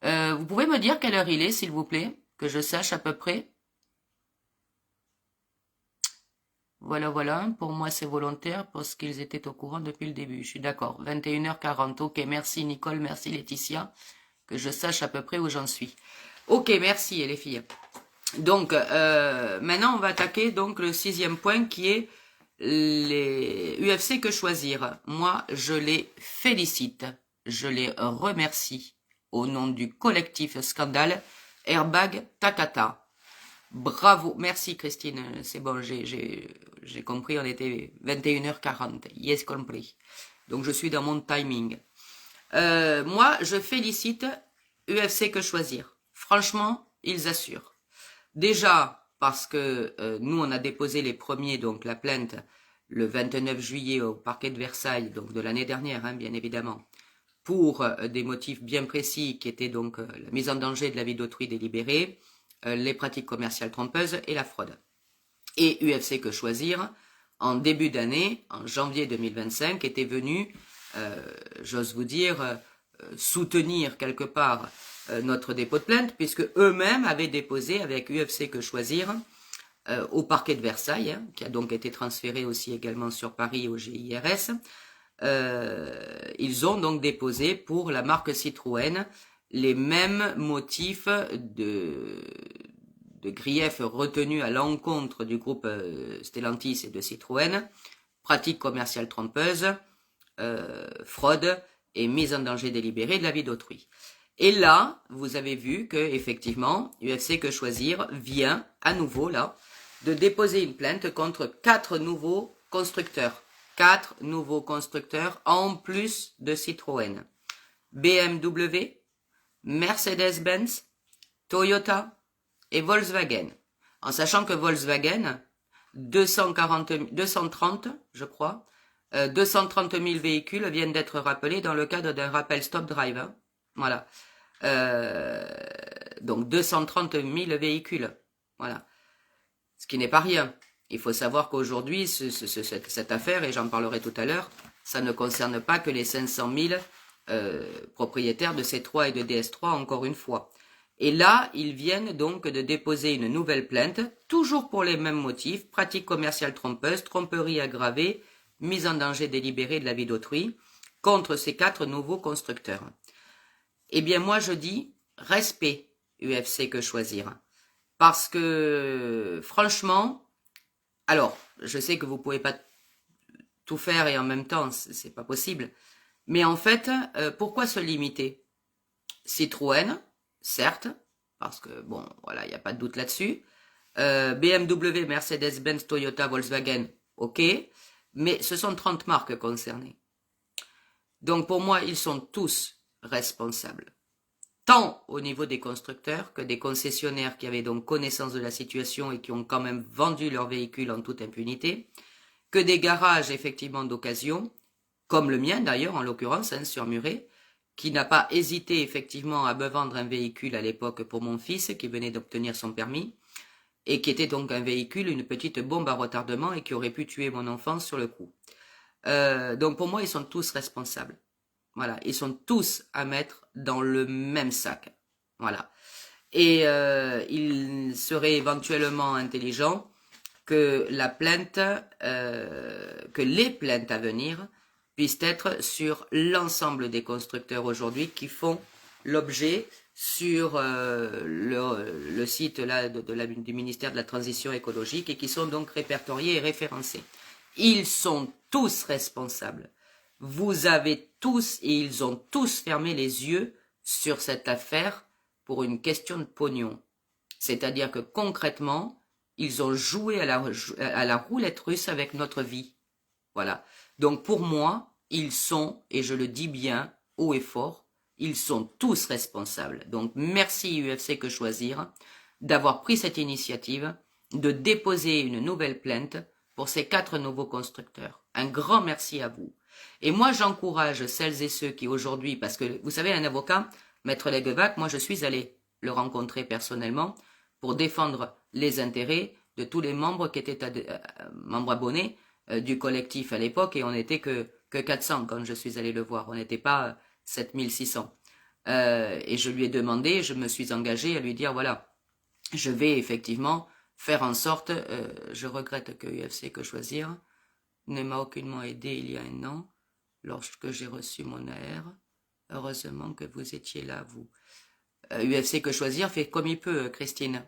A: Vous pouvez me dire quelle heure il est, s'il vous plaît? Que je sache à peu près. Voilà, voilà. Pour moi, c'est volontaire parce qu'ils étaient au courant depuis le début. Je suis d'accord. 21h40. Ok, merci Nicole, merci Laetitia. Que je sache à peu près où j'en suis. Ok, merci les filles. Donc, maintenant, on va attaquer donc le 6e point qui est les UFC que choisir. Moi, je les félicite. Je les remercie au nom du collectif Scandale Airbag Takata. Bravo. Merci Christine. C'est bon, j'ai compris, on était 21h40. Yes, compris. Donc, je suis dans mon timing. Moi, je félicite UFC que choisir. Franchement, ils assurent. Déjà, parce que nous, on a déposé les premiers, donc la plainte, le 29 juillet au parquet de Versailles, donc de l'année dernière, hein, bien évidemment, pour des motifs bien précis qui étaient donc la mise en danger de la vie d'autrui délibérée, les pratiques commerciales trompeuses et la fraude. Et UFC Que Choisir, en début d'année, en janvier 2025, était venu, j'ose vous dire, soutenir quelque part notre dépôt de plainte, puisque eux-mêmes avaient déposé avec UFC Que Choisir au parquet de Versailles, hein, qui a donc été transféré aussi également sur Paris au GIRS. Ils ont donc déposé pour la marque Citroën les mêmes motifs de griefs retenus à l'encontre du groupe Stellantis et de Citroën, pratique commerciale trompeuse, fraude et mise en danger délibérée de la vie d'autrui. Et là, vous avez vu que effectivement, UFC Que Choisir vient à nouveau là de déposer une plainte contre 4 nouveaux constructeurs. 4 nouveaux constructeurs en plus de Citroën. BMW, Mercedes-Benz, Toyota et Volkswagen. En sachant que Volkswagen, 230, je crois, 230 000 véhicules viennent d'être rappelés dans le cadre d'un rappel stop drive. Hein. Voilà. Donc 230 000 véhicules. Voilà. Ce qui n'est pas rien. Il faut savoir qu'aujourd'hui, cette affaire, et j'en parlerai tout à l'heure, ça ne concerne pas que les 500 000 propriétaires de C3 et de DS3, encore une fois. Et là, ils viennent donc de déposer une nouvelle plainte, toujours pour les mêmes motifs, pratique commerciale trompeuse, tromperie aggravée, mise en danger délibérée de la vie d'autrui, contre ces 4 nouveaux constructeurs. Eh bien, moi, je dis respect, UFC Que Choisir. Parce que, franchement, alors, je sais que vous pouvez pas tout faire et en même temps, c'est pas possible. Mais en fait, pourquoi se limiter? Citroën, certes, parce que, bon, voilà, il n'y a pas de doute là-dessus. BMW, Mercedes-Benz, Toyota, Volkswagen, ok. Mais ce sont 30 marques concernées. Donc, pour moi, ils sont tous responsables. Tant au niveau des constructeurs que des concessionnaires qui avaient donc connaissance de la situation et qui ont quand même vendu leurs véhicules en toute impunité, que des garages effectivement d'occasion, comme le mien d'ailleurs en l'occurrence, hein, sur Muret, qui n'a pas hésité effectivement à me vendre un véhicule à l'époque pour mon fils qui venait d'obtenir son permis, et qui était donc un véhicule, une petite bombe à retardement et qui aurait pu tuer mon enfant sur le coup. Donc pour moi, ils sont tous responsables. Voilà, ils sont tous à mettre dans le même sac. Voilà. Et il serait éventuellement intelligent que la plainte, que les plaintes à venir puissent être sur l'ensemble des constructeurs aujourd'hui qui font l'objet sur le site là du ministère de la Transition écologique et qui sont donc répertoriés et référencés. Ils sont tous responsables. Vous avez tous, et ils ont tous fermé les yeux sur cette affaire pour une question de pognon. C'est-à-dire que concrètement, ils ont joué à la roulette russe avec notre vie. Voilà. Donc pour moi, ils sont, et je le dis bien, haut et fort, ils sont tous responsables. Donc merci UFC Que Choisir d'avoir pris cette initiative de déposer une nouvelle plainte pour ces 4 nouveaux constructeurs. Un grand merci à vous. Et moi, j'encourage celles et ceux qui aujourd'hui, parce que vous savez, un avocat, Maître Leguevac, moi je suis allé le rencontrer personnellement pour défendre les intérêts de tous les membres qui étaient membres abonnés du collectif à l'époque, et on n'était que 400 quand je suis allé le voir, on n'était pas 7600. Et je lui ai demandé, je me suis engagé à lui dire, voilà, je vais effectivement faire en sorte, je regrette que UFC Que Choisir ne m'a aucunement aidé il y a un an, lorsque j'ai reçu mon AR. Heureusement que vous étiez là, vous. UFC Que Choisir fait comme il peut, Christine.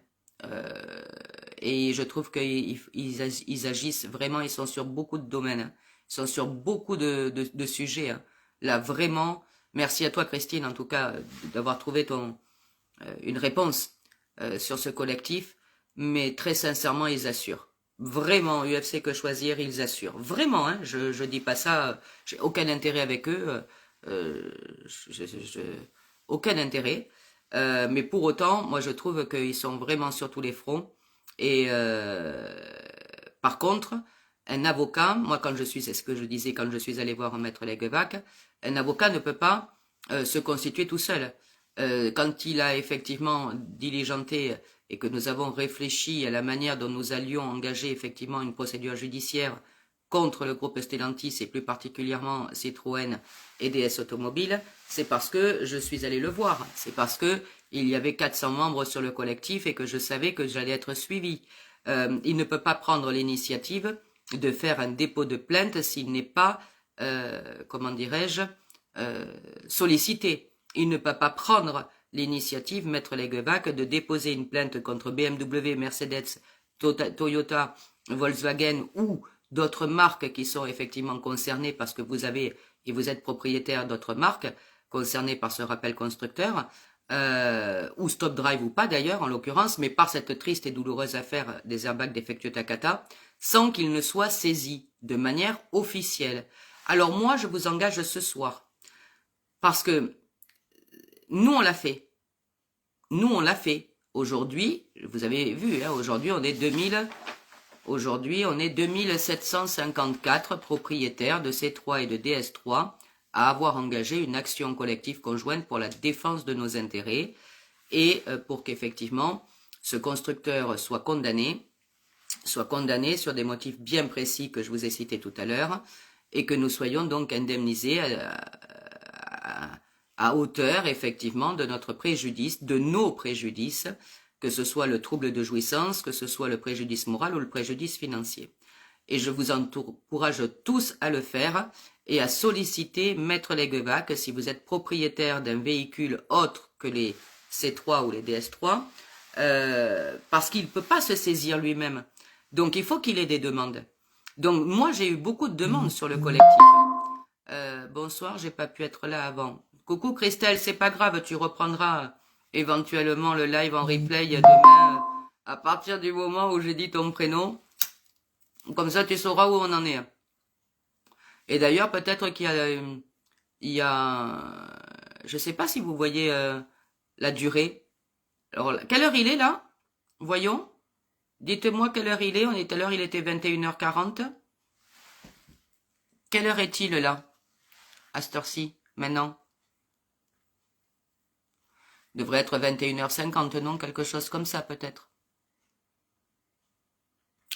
A: Et je trouve qu'ils agissent vraiment, ils sont sur beaucoup de domaines, hein. Ils sont sur beaucoup de sujets. Hein. Là, vraiment, merci à toi, Christine, en tout cas, d'avoir trouvé une réponse sur ce collectif. Mais très sincèrement, ils assurent. Vraiment, UFC Que Choisir, ils assurent. Vraiment, hein, je dis pas ça, j'ai aucun intérêt avec eux, aucun intérêt. Mais pour autant, moi je trouve qu'ils sont vraiment sur tous les fronts. Et par contre, un avocat, moi quand c'est ce que je disais quand je suis allé voir Maître Leguevac, un avocat ne peut pas se constituer tout seul. Quand il a effectivement diligenté et que nous avons réfléchi à la manière dont nous allions engager effectivement une procédure judiciaire contre le groupe Stellantis et plus particulièrement Citroën et DS Automobile, c'est parce que je suis allé le voir. C'est parce que il y avait 400 membres sur le collectif et que je savais que j'allais être suivi. Il ne peut pas prendre l'initiative de faire un dépôt de plainte s'il n'est pas, comment dirais-je, sollicité. Il ne peut pas prendre l'initiative, Maître Leguevac, de déposer une plainte contre BMW, Mercedes, Toyota, Volkswagen ou d'autres marques qui sont effectivement concernées parce que vous avez et vous êtes propriétaire d'autres marques concernées par ce rappel constructeur, ou Stop Drive ou pas d'ailleurs en l'occurrence, mais par cette triste et douloureuse affaire des airbags défectueux Takata, sans qu'il ne soit saisi de manière officielle. Alors moi, je vous engage ce soir, parce que nous on l'a fait. Nous on l'a fait. Aujourd'hui, vous avez vu, hein, aujourd'hui on est 2754 propriétaires de C3 et de DS3 à avoir engagé une action collective conjointe pour la défense de nos intérêts et pour qu'effectivement ce constructeur soit condamné sur des motifs bien précis que je vous ai cités tout à l'heure et que nous soyons donc indemnisés à hauteur effectivement de notre préjudice, de nos préjudices, que ce soit le trouble de jouissance, que ce soit le préjudice moral ou le préjudice financier. Et je vous encourage tous à le faire et à solliciter Maître Leguevac si vous êtes propriétaire d'un véhicule autre que les C3 ou les DS3, parce qu'il ne peut pas se saisir lui-même. Donc il faut qu'il ait des demandes. Donc moi j'ai eu beaucoup de demandes sur le collectif. Bonsoir, j'ai pas pu être là avant. Coucou Christelle, c'est pas grave, tu reprendras éventuellement le live en replay demain à partir du moment où j'ai dit ton prénom. Comme ça, tu sauras où on en est. Et d'ailleurs, peut-être qu'il y a, je sais pas si vous voyez la durée. Alors, quelle heure il est là? Voyons. Dites-moi quelle heure il est. On est à l'heure, il était 21h40. Quelle heure est-il là? À cette heure-ci, maintenant. Devrait être 21h50, non? Quelque chose comme ça, peut-être.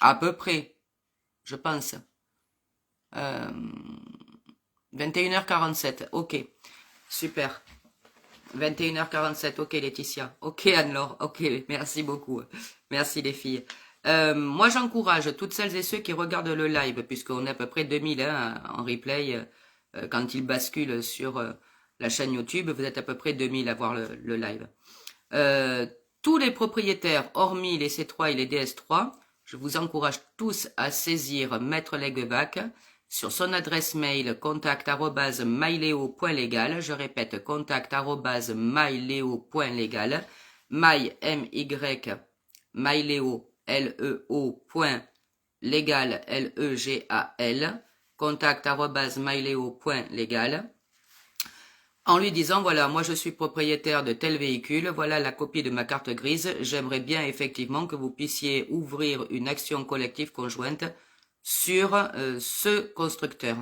A: À peu près, je pense. 21h47, ok. Super. 21h47, ok Laetitia. Ok Anne-Laure, ok, merci beaucoup. Merci les filles. Moi j'encourage toutes celles et ceux qui regardent le live, puisqu'on est à peu près 2000 hein, en replay, quand il bascule sur la chaîne YouTube, vous êtes à peu près 2000 à voir le live. Tous les propriétaires, hormis les C3 et les DS3, je vous encourage tous à saisir Maître Leguevac sur son adresse mail contact@myleo.legal. Je répète, contact@myleo.legal. My, M-Y, myleo, L-E-O.legal, L-E-G-A-L. contact@myleo.legal. En lui disant, voilà, moi je suis propriétaire de tel véhicule, voilà la copie de ma carte grise, j'aimerais bien effectivement que vous puissiez ouvrir une action collective conjointe sur ce constructeur.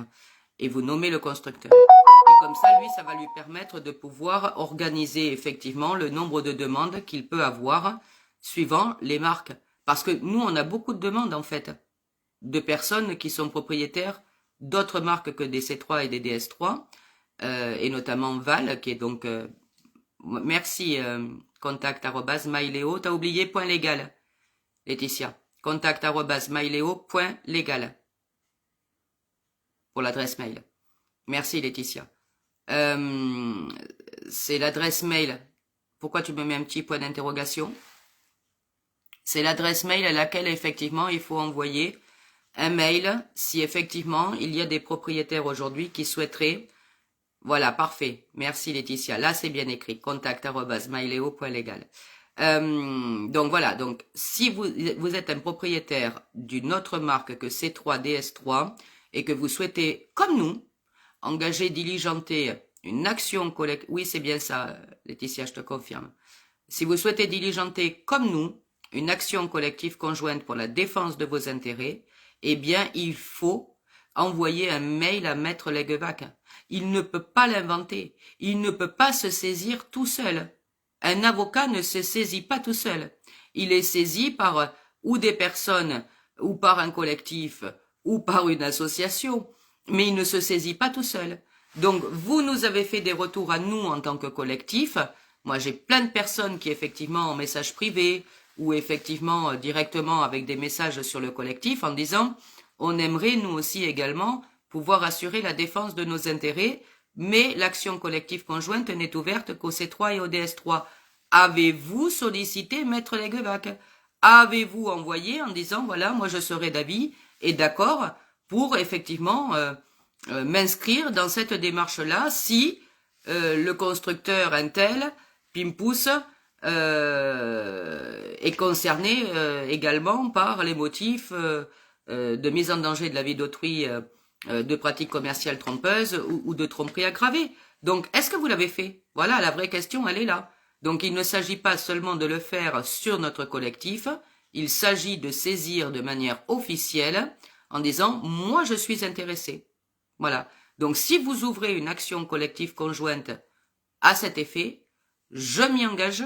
A: Et vous nommez le constructeur. Et comme ça, lui, ça va lui permettre de pouvoir organiser effectivement le nombre de demandes qu'il peut avoir suivant les marques. Parce que nous, on a beaucoup de demandes en fait, de personnes qui sont propriétaires d'autres marques que des C3 et des DS3, et notamment Val, qui est donc... merci, contact@myleo. T'as oublié point légal, Laetitia. contact@myleo.legal pour l'adresse mail. Merci, Laetitia. C'est l'adresse mail. Pourquoi tu me mets un petit point d'interrogation? C'est l'adresse mail à laquelle, effectivement, il faut envoyer un mail si, effectivement, il y a des propriétaires aujourd'hui qui souhaiteraient... Voilà, parfait. Merci Laetitia. Là, c'est bien écrit. contact@myleo.legal. Donc voilà. Donc, si vous êtes un propriétaire d'une autre marque que C3, DS3 et que vous souhaitez, comme nous, engager, diligenter une action collective. Oui, c'est bien ça, Laetitia, je te confirme. Si vous souhaitez diligenter, comme nous, une action collective conjointe pour la défense de vos intérêts, eh bien, il faut envoyer un mail à Maître Leguevac. Il ne peut pas l'inventer. Il ne peut pas se saisir tout seul. Un avocat ne se saisit pas tout seul. il est saisi par ou des personnes, ou par un collectif, ou par une association, mais il ne se saisit pas tout seul. Donc, vous nous avez fait des retours à nous en tant que collectif. Moi, j'ai plein de personnes qui, effectivement, en message privé, ou effectivement directement avec des messages sur le collectif, en disant, on aimerait, nous aussi également, pouvoir assurer la défense de nos intérêts, mais l'action collective conjointe n'est ouverte qu'au C3 et au DS3. Avez-vous sollicité Maître Leguevac? Avez-vous envoyé en disant, voilà, moi je serai d'avis et d'accord pour effectivement m'inscrire dans cette démarche-là si le constructeur Intel, Pimpous, est concerné également par les motifs de mise en danger de la vie d'autrui, de pratiques commerciales trompeuses ou de tromperie aggravée. Donc, est-ce que vous l'avez fait? Voilà, la vraie question, elle est là. Donc, il ne s'agit pas seulement de le faire sur notre collectif, il s'agit de saisir de manière officielle en disant « moi, je suis intéressé ». Voilà. Donc, si vous ouvrez une action collective conjointe à cet effet, je m'y engage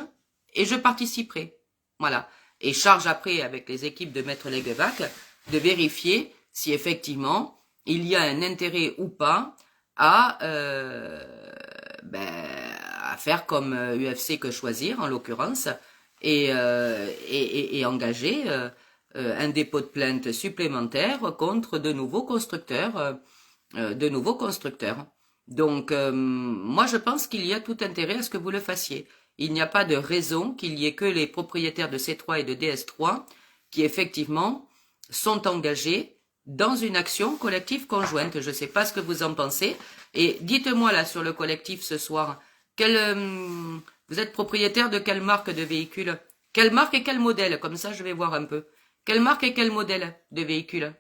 A: et je participerai. Voilà. Et charge après, avec les équipes de Maître Leguevac, de vérifier si effectivement il y a un intérêt ou pas à faire comme UFC que choisir en l'occurrence et engager un dépôt de plainte supplémentaire contre de nouveaux constructeurs. Donc moi je pense qu'il y a tout intérêt à ce que vous le fassiez. Il n'y a pas de raison qu'il y ait que les propriétaires de C3 et de DS3 qui effectivement sont engagés dans une action collective conjointe. Je ne sais pas ce que vous en pensez. Et dites-moi là sur le collectif ce soir, vous êtes propriétaire de quelle marque de véhicule? Quelle marque et quel modèle? Comme ça, je vais voir un peu. Quelle marque et quel modèle de véhicule?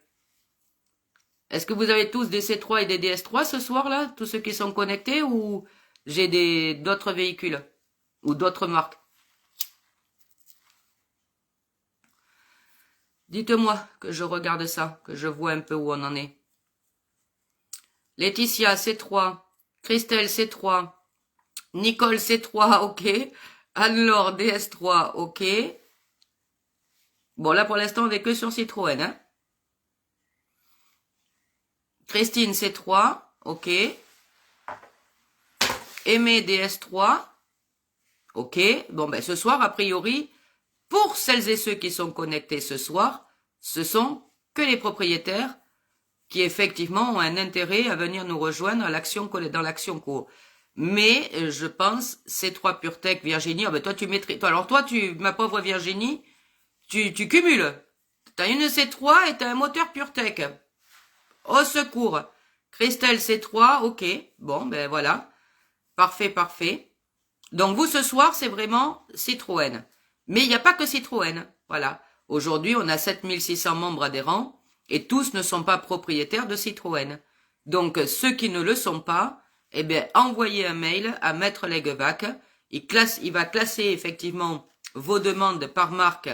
A: Est-ce que vous avez tous des C3 et des DS3 ce soir-là? Tous ceux qui sont connectés ou j'ai d'autres véhicules? Ou d'autres marques? Dites-moi que je regarde ça, que je vois un peu où on en est. Laetitia, C3. Christelle, C3. Nicole, C3, ok. Anne-Laure, DS3, ok. Bon, là, pour l'instant, on n'est que sur Citroën, hein. Christine, C3, ok. Aimé, DS3, ok. Bon, ben, ce soir, a priori, pour celles et ceux qui sont connectés ce soir, ce sont que les propriétaires qui effectivement ont un intérêt à venir nous rejoindre dans l'action co. Mais je pense C3 PureTech, Virginie, oh ben toi tu maîtrises. Alors toi, ma pauvre Virginie, tu cumules. T'as une C3 et t'as un moteur PureTech. Au secours. Christelle C3, ok. Bon, ben voilà. Parfait, parfait. Donc vous ce soir, c'est vraiment Citroën. Mais il n'y a pas que Citroën. Voilà. Aujourd'hui, on a 7600 membres adhérents et tous ne sont pas propriétaires de Citroën. Donc ceux qui ne le sont pas, eh bien, envoyez un mail à Maître Leguevac. Il va classer effectivement vos demandes par marque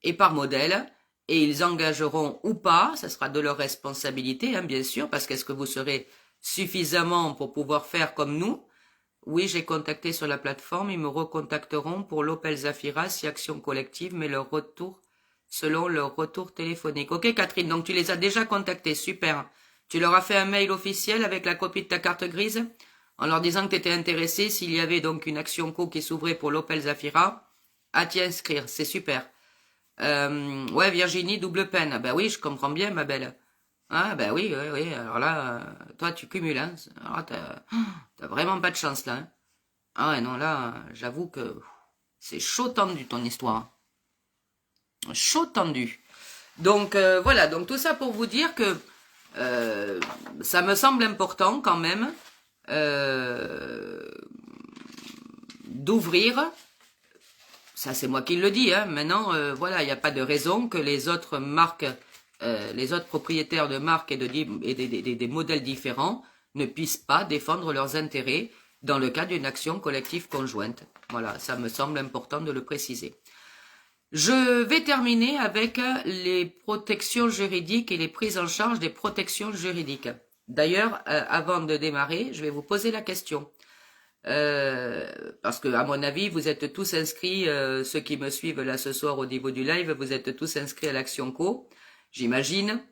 A: et par modèle et ils engageront ou pas, ça sera de leur responsabilité, hein, bien sûr, parce qu'est-ce que vous serez suffisamment pour pouvoir faire comme nous? Oui, j'ai contacté sur la plateforme, ils me recontacteront pour l'Opel Zafira si action collective, mais leur retour selon leur retour téléphonique. Ok Catherine, donc tu les as déjà contactés, super. Tu leur as fait un mail officiel avec la copie de ta carte grise en leur disant que tu étais intéressé s'il y avait donc une action co qui s'ouvrait pour l'Opel Zafira à t'y inscrire, c'est super. Ouais Virginie, double peine. Ben oui, je comprends bien ma belle. Ah ben oui, alors là, toi tu cumules, hein. Alors, t'as vraiment pas de chance là. Hein. Ah ouais, non là, j'avoue que c'est chaud tendu ton histoire. Chaud tendu. Donc voilà, donc tout ça pour vous dire que ça me semble important quand même d'ouvrir. Ça c'est moi qui le dis. Hein. Maintenant, voilà, il n'y a pas de raison que les autres marques, les autres propriétaires de marques et des modèles différents ne puissent pas défendre leurs intérêts dans le cadre d'une action collective conjointe. Voilà, ça me semble important de le préciser. Je vais terminer avec les protections juridiques et les prises en charge des protections juridiques. D'ailleurs, avant de démarrer, je vais vous poser la question. Parce que à mon avis, vous êtes tous inscrits, ceux qui me suivent là ce soir au niveau du live, vous êtes tous inscrits à l'Action Co, j'imagine.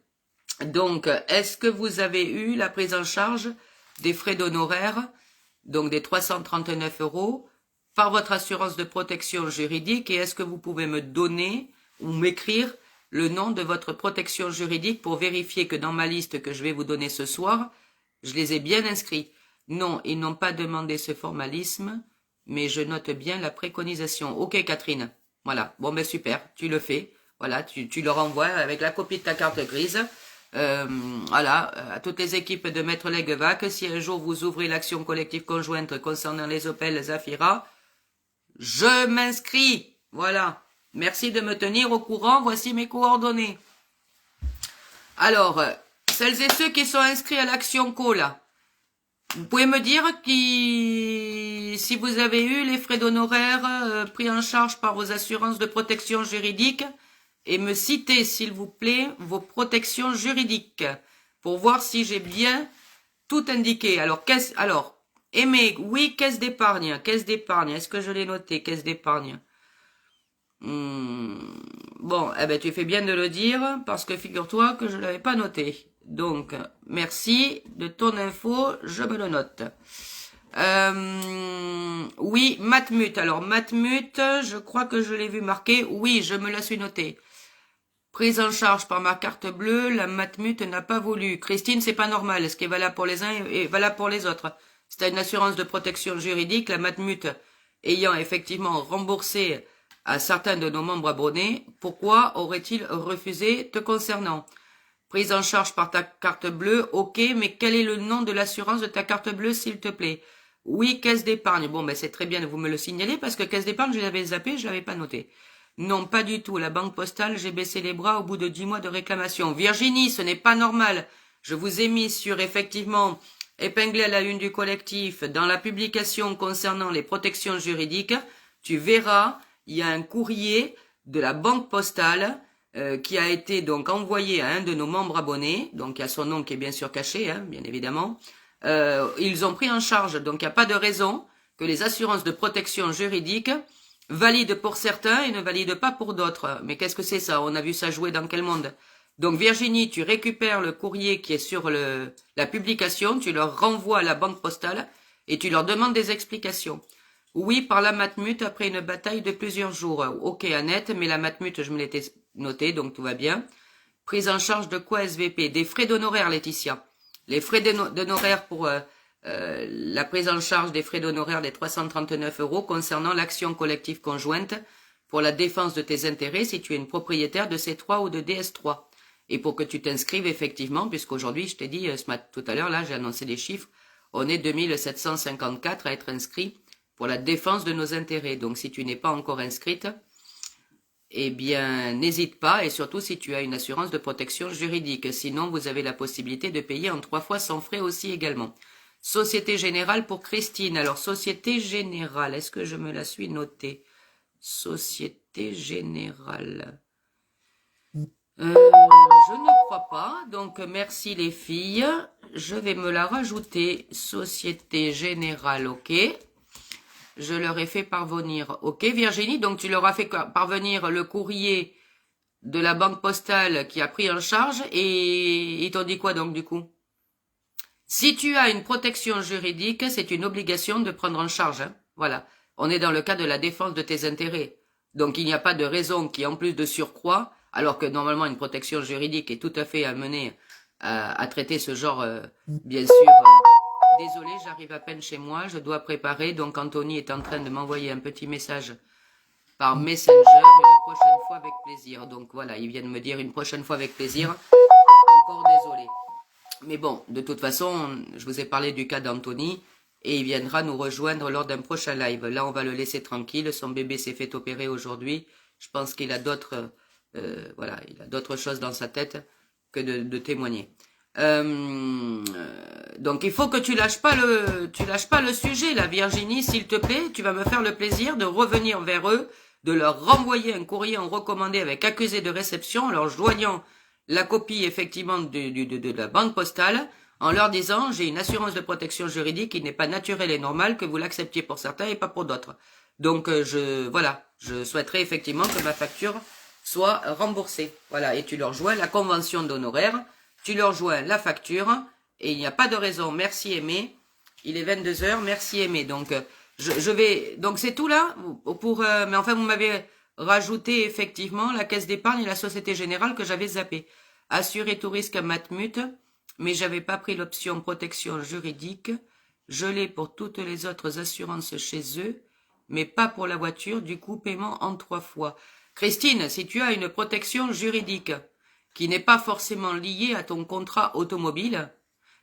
A: Donc, est-ce que vous avez eu la prise en charge des frais d'honoraires, donc des 339 € par votre assurance de protection juridique, et est-ce que vous pouvez me donner ou m'écrire le nom de votre protection juridique pour vérifier que dans ma liste que je vais vous donner ce soir, je les ai bien inscrits. Non, ils n'ont pas demandé ce formalisme, mais je note bien la préconisation. Ok, Catherine. Voilà. Bon, ben super, tu le fais. Voilà, tu leur envoies avec la copie de ta carte grise. Voilà, à toutes les équipes de Maître Leguevac, si un jour vous ouvrez l'action collective conjointe concernant les Opel Zafira, je m'inscris. Voilà. Merci de me tenir au courant. Voici mes coordonnées. Alors, celles et ceux qui sont inscrits à l'Action Co, là, vous pouvez me dire si vous avez eu les frais d'honoraires pris en charge par vos assurances de protection juridique et me citer, s'il vous plaît, vos protections juridiques pour voir si j'ai bien tout indiqué. Alors, Aimé, oui, caisse d'épargne. Caisse d'épargne, est-ce que je l'ai noté, caisse d'épargne? Bon, eh ben, tu fais bien de le dire, parce que figure-toi que je ne l'avais pas noté. Donc, merci de ton info, je me le note. Oui, Matmut. Alors, Matmut, je crois que je l'ai vu marqué. Oui, je me la suis notée. Prise en charge par ma carte bleue, la Matmut n'a pas voulu. Christine, c'est pas normal. Ce qui est valable pour les uns est valable pour les autres. C'est une assurance de protection juridique, la Matmut ayant effectivement remboursé à certains de nos membres abonnés, pourquoi aurait-il refusé te concernant? Prise en charge par ta carte bleue, ok, mais quel est le nom de l'assurance de ta carte bleue, s'il te plaît? Oui, caisse d'épargne. Bon, ben c'est très bien de vous me le signaler, parce que caisse d'épargne, je l'avais zappé, je l'avais pas noté. Non, pas du tout. La banque postale, j'ai baissé les bras au bout de 10 mois de réclamation. Virginie, ce n'est pas normal. Je vous ai mis sur, effectivement, épinglé à la une du collectif, dans la publication concernant les protections juridiques, tu verras, il y a un courrier de la banque postale qui a été donc envoyé à un de nos membres abonnés, donc il y a son nom qui est bien sûr caché, hein, bien évidemment. Ils ont pris en charge, donc il n'y a pas de raison que les assurances de protection juridique valident pour certains et ne valident pas pour d'autres. Mais qu'est-ce que c'est ça? On a vu ça jouer dans quel monde? Donc Virginie, tu récupères le courrier qui est sur la publication, tu leur renvoies à la banque postale et tu leur demandes des explications. Oui, par la Matmut après une bataille de plusieurs jours. Ok, Annette, mais la Matmut, je me l'étais noté, donc tout va bien. Prise en charge de quoi, SVP? Des frais d'honoraires, Laetitia. Les frais d'honoraires pour la prise en charge des frais d'honoraires des 339 € concernant l'action collective conjointe pour la défense de tes intérêts si tu es une propriétaire de C3 ou de DS3. Et pour que tu t'inscrives effectivement, puisqu'aujourd'hui, je t'ai dit, tout à l'heure, là, j'ai annoncé les chiffres, on est 2754 à être inscrits pour la défense de nos intérêts. Donc, si tu n'es pas encore inscrite, eh bien, n'hésite pas, et surtout si tu as une assurance de protection juridique. Sinon, vous avez la possibilité de payer en 3 fois sans frais aussi également. Société Générale pour Christine. Alors, Société Générale, est-ce que je me la suis notée? Société Générale. Je ne crois pas, donc merci les filles. Je vais me la rajouter. Société Générale, ok. Je leur ai fait parvenir. Ok, Virginie, donc tu leur as fait parvenir le courrier de la banque postale qui a pris en charge et ils t'ont dit quoi donc du coup? Si tu as une protection juridique, c'est une obligation de prendre en charge. Hein. Voilà, on est dans le cas de la défense de tes intérêts. Donc il n'y a pas de raison qui, en plus de surcroît, alors que normalement une protection juridique est tout à fait amenée à traiter ce genre, bien sûr. Désolée, j'arrive à peine chez moi, je dois préparer, donc Anthony est en train de m'envoyer un petit message par Messenger, une prochaine fois avec plaisir. Donc voilà, il vient de me dire une prochaine fois avec plaisir. Encore désolé. Mais bon, de toute façon, je vous ai parlé du cas d'Anthony et il viendra nous rejoindre lors d'un prochain live. Là, on va le laisser tranquille, son bébé s'est fait opérer aujourd'hui. Je pense qu'il a d'autres voilà, il a d'autres choses dans sa tête que de témoigner. Donc il faut que tu lâches pas le sujet, la Virginie, s'il te plaît. Tu vas me faire le plaisir de revenir vers eux, de leur renvoyer un courrier en recommandé avec accusé de réception, en leur joignant la copie effectivement de la banque postale, en leur disant, j'ai une assurance de protection juridique qui n'est pas naturelle et normale, que vous l'acceptiez pour certains et pas pour d'autres. Donc, voilà, je souhaiterais effectivement que ma facture soit remboursée. Voilà, et tu leur joins la convention d'honoraires, tu leur joins la facture, et il n'y a pas de raison. Merci Aimé, il est 22 heures, merci Aimé. Donc, je vais, donc c'est tout là, mais enfin vous m'avez rajouté effectivement la caisse d'épargne et la Société Générale que j'avais zappé. Assurer tout risque Matmut, mais j'avais pas pris l'option protection juridique. Je l'ai pour toutes les autres assurances chez eux, mais pas pour la voiture, du coup paiement en 3 fois. Christine, si tu as une protection juridique qui n'est pas forcément liée à ton contrat automobile,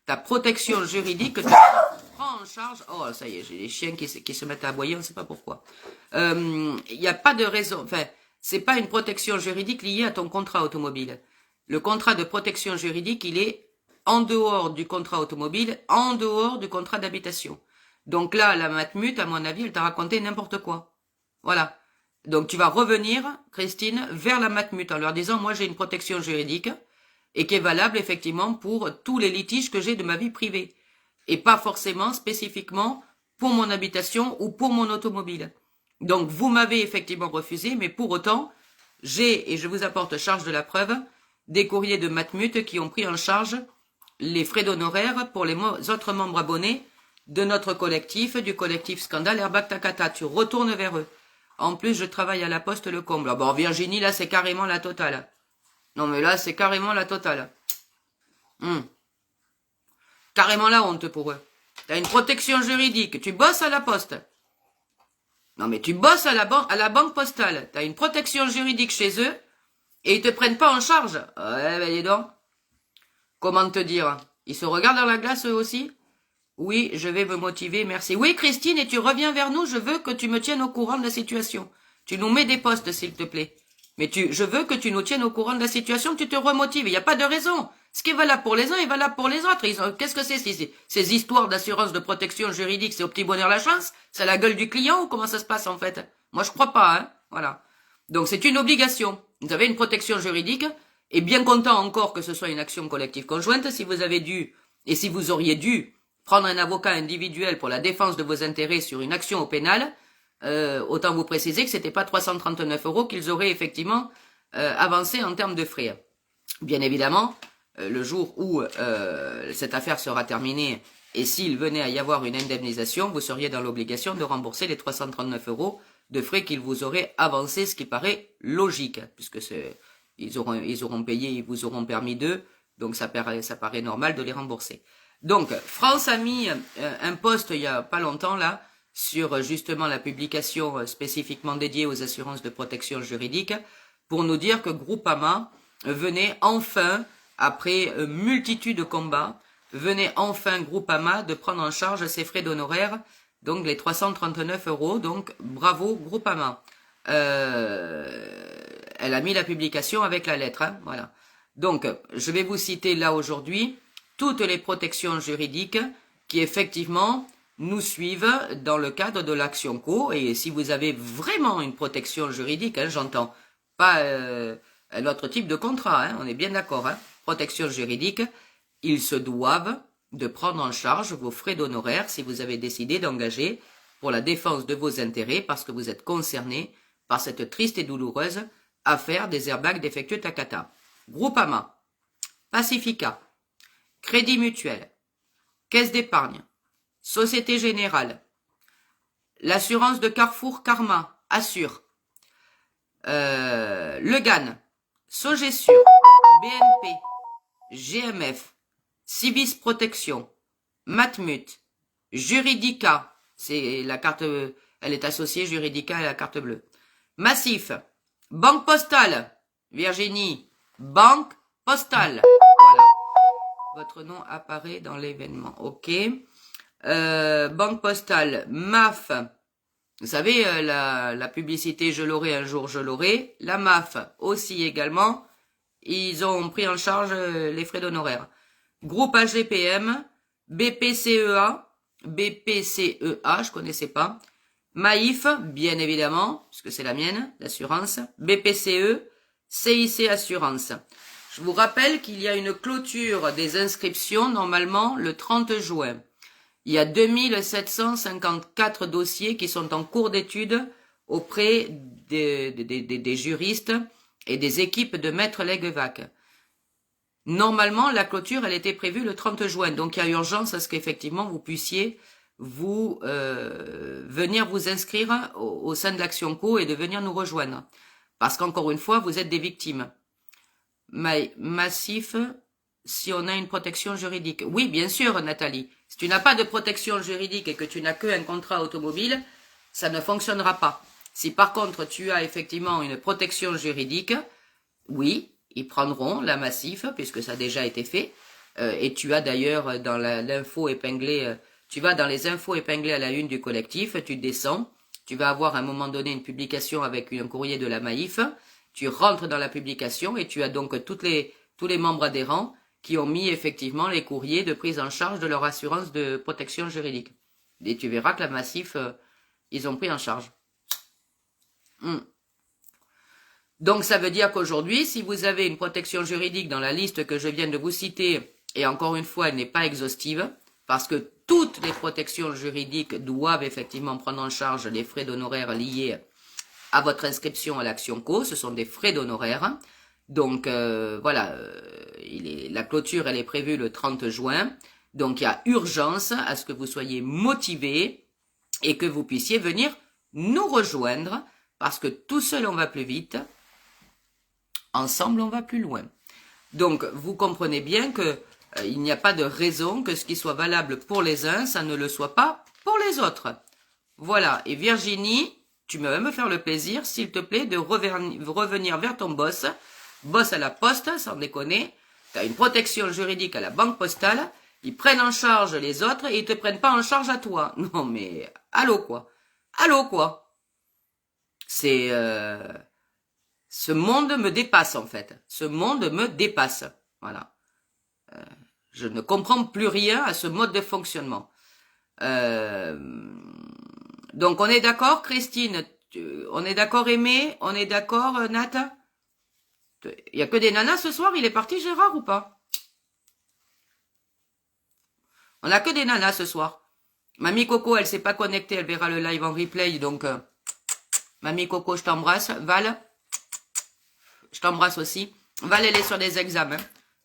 A: ta protection juridique te prend en charge. Oh, ça y est, j'ai des chiens qui se mettent à aboyer, on ne sait pas pourquoi. Il n'y a pas de raison. Enfin, c'est pas une protection juridique liée à ton contrat automobile. Le contrat de protection juridique, il est en dehors du contrat automobile, en dehors du contrat d'habitation. Donc là, la Matmut, à mon avis, elle t'a raconté n'importe quoi. Voilà. Donc tu vas revenir, Christine, vers la Matmut en leur disant, moi j'ai une protection juridique et qui est valable effectivement pour tous les litiges que j'ai de ma vie privée. Et pas forcément spécifiquement pour mon habitation ou pour mon automobile. Donc vous m'avez effectivement refusé, mais pour autant, j'ai, et je vous apporte charge de la preuve, des courriers de Matmut qui ont pris en charge les frais d'honoraires pour les autres membres abonnés de notre collectif, du collectif Scandale Airbag Takata. Tu retournes vers eux. En plus, je travaille à la Poste le comble. Bon, Virginie, là, c'est carrément la totale. Non, mais là, c'est carrément la totale. Carrément la honte pour eux. T'as une protection juridique. Tu bosses à la Poste. Non, mais tu bosses à la banque postale. T'as une protection juridique chez eux et ils te prennent pas en charge. Ouais, ben dis donc. Comment te dire? Ils se regardent dans la glace eux aussi? Oui, je vais me motiver, merci. Oui, Christine, et tu reviens vers nous, je veux que tu me tiennes au courant de la situation. Tu nous mets des postes, s'il te plaît. Mais je veux que tu nous tiennes au courant de la situation, que tu te remotives. Il n'y a pas de raison. Ce qui est valable pour les uns est valable pour les autres. Qu'est-ce que c'est ces histoires d'assurance de protection juridique? C'est au petit bonheur la chance? C'est la gueule du client ou comment ça se passe en fait? Moi, je crois pas, hein. Voilà. Donc, c'est une obligation. Vous avez une protection juridique et bien content encore que ce soit une action collective conjointe. Si vous avez dû, et si vous auriez dû prendre un avocat individuel pour la défense de vos intérêts sur une action au pénal, autant vous préciser que c'était pas 339 € qu'ils auraient effectivement avancé en termes de frais. Bien évidemment, le jour où cette affaire sera terminée et s'il venait à y avoir une indemnisation, vous seriez dans l'obligation de rembourser les 339 € de frais qu'ils vous auraient avancés, ce qui paraît logique, puisque ils auront payé, ils vous auront permis d'eux, donc ça paraît normal de les rembourser. Donc, France a mis un post il y a pas longtemps là sur justement la publication spécifiquement dédiée aux assurances de protection juridique pour nous dire que Groupama venait enfin, après multitude de combats, venait enfin Groupama de prendre en charge ses frais d'honoraires, donc les 339 €, donc bravo Groupama. Elle a mis la publication avec la lettre, hein, voilà. Donc, je vais vous citer là aujourd'hui toutes les protections juridiques qui effectivement nous suivent dans le cadre de l'action co. Et si vous avez vraiment une protection juridique, hein, j'entends pas un autre type de contrat, hein, on est bien d'accord, hein, protection juridique, ils se doivent de prendre en charge vos frais d'honoraires si vous avez décidé d'engager pour la défense de vos intérêts parce que vous êtes concerné par cette triste et douloureuse affaire des airbags défectueux Takata. Groupama, Pacifica, Crédit Mutuel, Caisse d'épargne, Société Générale, l'assurance de Carrefour Karma, Assure, Le GAN, Sogesur, BNP, GMF, Civis Protection, Matmut, Juridica, c'est la carte, elle est associée Juridica à la carte bleue, Massif, Banque Postale, Virginie, Banque Postale, voilà. Votre nom apparaît dans l'événement. Ok. Banque Postale, MAF. Vous savez, la publicité je l'aurai un jour, je l'aurai. La MAF aussi également. Ils ont pris en charge les frais d'honoraires. Groupe AGPM, BPCEA, je connaissais pas. Maïf, bien évidemment, puisque c'est la mienne, l'assurance. BPCE, CIC Assurance. Je vous rappelle qu'il y a une clôture des inscriptions, normalement, le 30 juin. Il y a 2754 dossiers qui sont en cours d'étude auprès des juristes et des équipes de Maître Leguevac. Normalement, la clôture, elle était prévue le 30 juin. Donc, il y a urgence à ce qu'effectivement, vous puissiez venir vous inscrire au sein de l'Action Co et de venir nous rejoindre. Parce qu'encore une fois, vous êtes des victimes. Massif, si on a une protection juridique. Oui, bien sûr, Nathalie. Si tu n'as pas de protection juridique et que tu n'as qu'un contrat automobile, ça ne fonctionnera pas. Si par contre, tu as effectivement une protection juridique, oui, ils prendront la Massif, puisque ça a déjà été fait. Et tu as d'ailleurs dans l'info épinglée, tu vas dans les infos épinglées à la une du collectif, tu descends, tu vas avoir à un moment donné une publication avec un courrier de la Maïf, tu rentres dans la publication et tu as donc tous les membres adhérents qui ont mis effectivement les courriers de prise en charge de leur assurance de protection juridique. Et tu verras que la Massif, ils ont pris en charge. Donc ça veut dire qu'aujourd'hui, si vous avez une protection juridique dans la liste que je viens de vous citer, et encore une fois, elle n'est pas exhaustive, parce que toutes les protections juridiques doivent effectivement prendre en charge les frais d'honoraires liés à votre inscription à l'Action Co, ce sont des frais d'honoraires. Donc voilà, la clôture elle est prévue le 30 juin, donc il y a urgence à ce que vous soyez motivés et que vous puissiez venir nous rejoindre, parce que tout seul on va plus vite, ensemble on va plus loin. Donc vous comprenez bien que il n'y a pas de raison que ce qui soit valable pour les uns, ça ne le soit pas pour les autres. Voilà, et Virginie, tu vas me faire le plaisir, s'il te plaît, de revenir vers ton boss à la poste, sans déconner, tu as une protection juridique à la banque postale, ils prennent en charge les autres et ils te prennent pas en charge à toi. Non mais, allô quoi. C'est... ce monde me dépasse en fait. Ce monde me dépasse. Voilà. Je ne comprends plus rien à ce mode de fonctionnement. Donc on est d'accord, Christine, on est d'accord, Aimé, on est d'accord, Nata. Il y a que des nanas ce soir, il est parti Gérard ou pas? On a que des nanas ce soir. Mamie Coco, elle s'est pas connectée, elle verra le live en replay, donc Mamie Coco, je t'embrasse. Val, je t'embrasse aussi. Val, elle est sur des examens,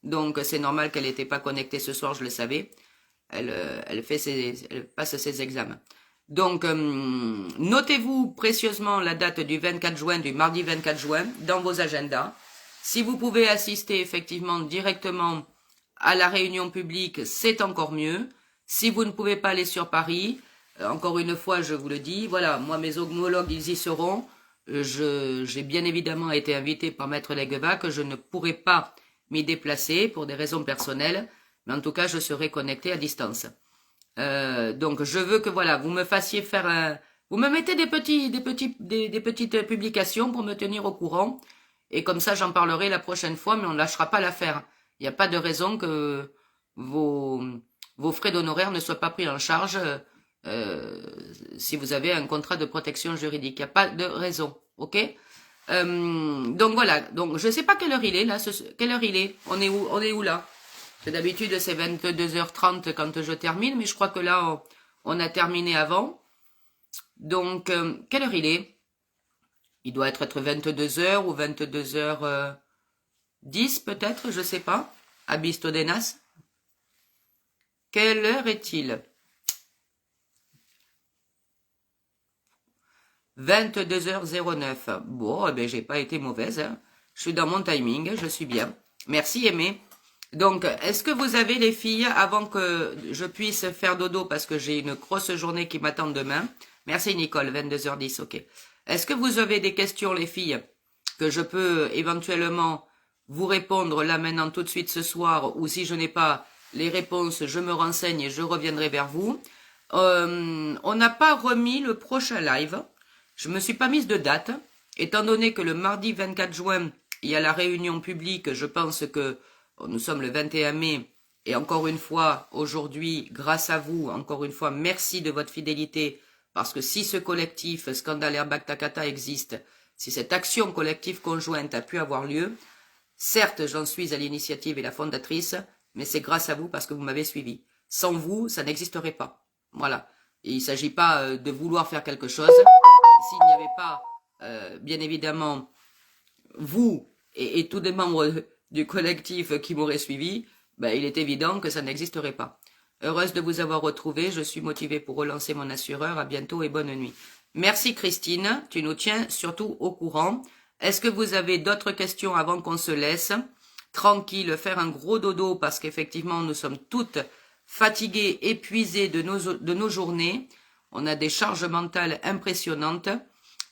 A: donc c'est normal qu'elle n'était pas connectée ce soir, je le savais. Elle passe ses examens. Donc, notez-vous précieusement la date du 24 juin, du mardi 24 juin, dans vos agendas. Si vous pouvez assister effectivement directement à la réunion publique, c'est encore mieux. Si vous ne pouvez pas aller sur Paris, encore une fois, je vous le dis, voilà, moi mes homologues, ils y seront. J'ai bien évidemment été invité par Maître Leguevac, je ne pourrai pas m'y déplacer pour des raisons personnelles, mais en tout cas, je serai connecté à distance. Donc, je veux que voilà, vous me fassiez faire vous me mettez des petites publications pour me tenir au courant, et comme ça, j'en parlerai la prochaine fois, mais on ne lâchera pas l'affaire. Il n'y a pas de raison que vos frais d'honoraires ne soient pas pris en charge si vous avez un contrat de protection juridique. Il n'y a pas de raison, ok? Donc voilà, donc je sais pas quelle heure il est là, quelle heure il est? On est où là? D'habitude c'est 22h30 quand je termine, mais je crois que là on a terminé avant. Donc quelle heure il est? Il doit être 22h ou 22h10 peut-être, je sais pas. À Bistodenas. Quelle heure est-il? 22h09. Bon, eh ben j'ai pas été mauvaise. Hein. Je suis dans mon timing, je suis bien. Merci Aimé. Donc, est-ce que vous avez les filles, avant que je puisse faire dodo, parce que j'ai une grosse journée qui m'attend demain. Merci Nicole, 22h10, ok. Est-ce que vous avez des questions les filles, que je peux éventuellement vous répondre là maintenant tout de suite ce soir, ou si je n'ai pas les réponses, je me renseigne et je reviendrai vers vous. On n'a pas remis le prochain live. Je me suis pas mise de date, étant donné que le mardi 24 juin, il y a la réunion publique, je pense que nous sommes le 21 mai, et encore une fois, aujourd'hui, grâce à vous, encore une fois, merci de votre fidélité, parce que si ce collectif Scandale Airbag Takata existe, si cette action collective conjointe a pu avoir lieu, Certes, j'en suis à l'initiative et la fondatrice, mais c'est grâce à vous parce que vous m'avez suivi. Sans vous, ça n'existerait pas. Voilà. Et il ne s'agit pas de vouloir faire quelque chose. S'il n'y avait pas, bien évidemment, vous et tous les membres du collectif qui m'auraient suivi, ben, il est évident que ça n'existerait pas. Heureuse de vous avoir retrouvé, je suis motivée pour relancer mon assureur. À bientôt et bonne nuit. Merci Christine, tu nous tiens surtout au courant. Est-ce que vous avez d'autres questions avant qu'on se laisse? Tranquille, faire un gros dodo parce qu'effectivement nous sommes toutes fatiguées, épuisées de nos journées. On a des charges mentales impressionnantes.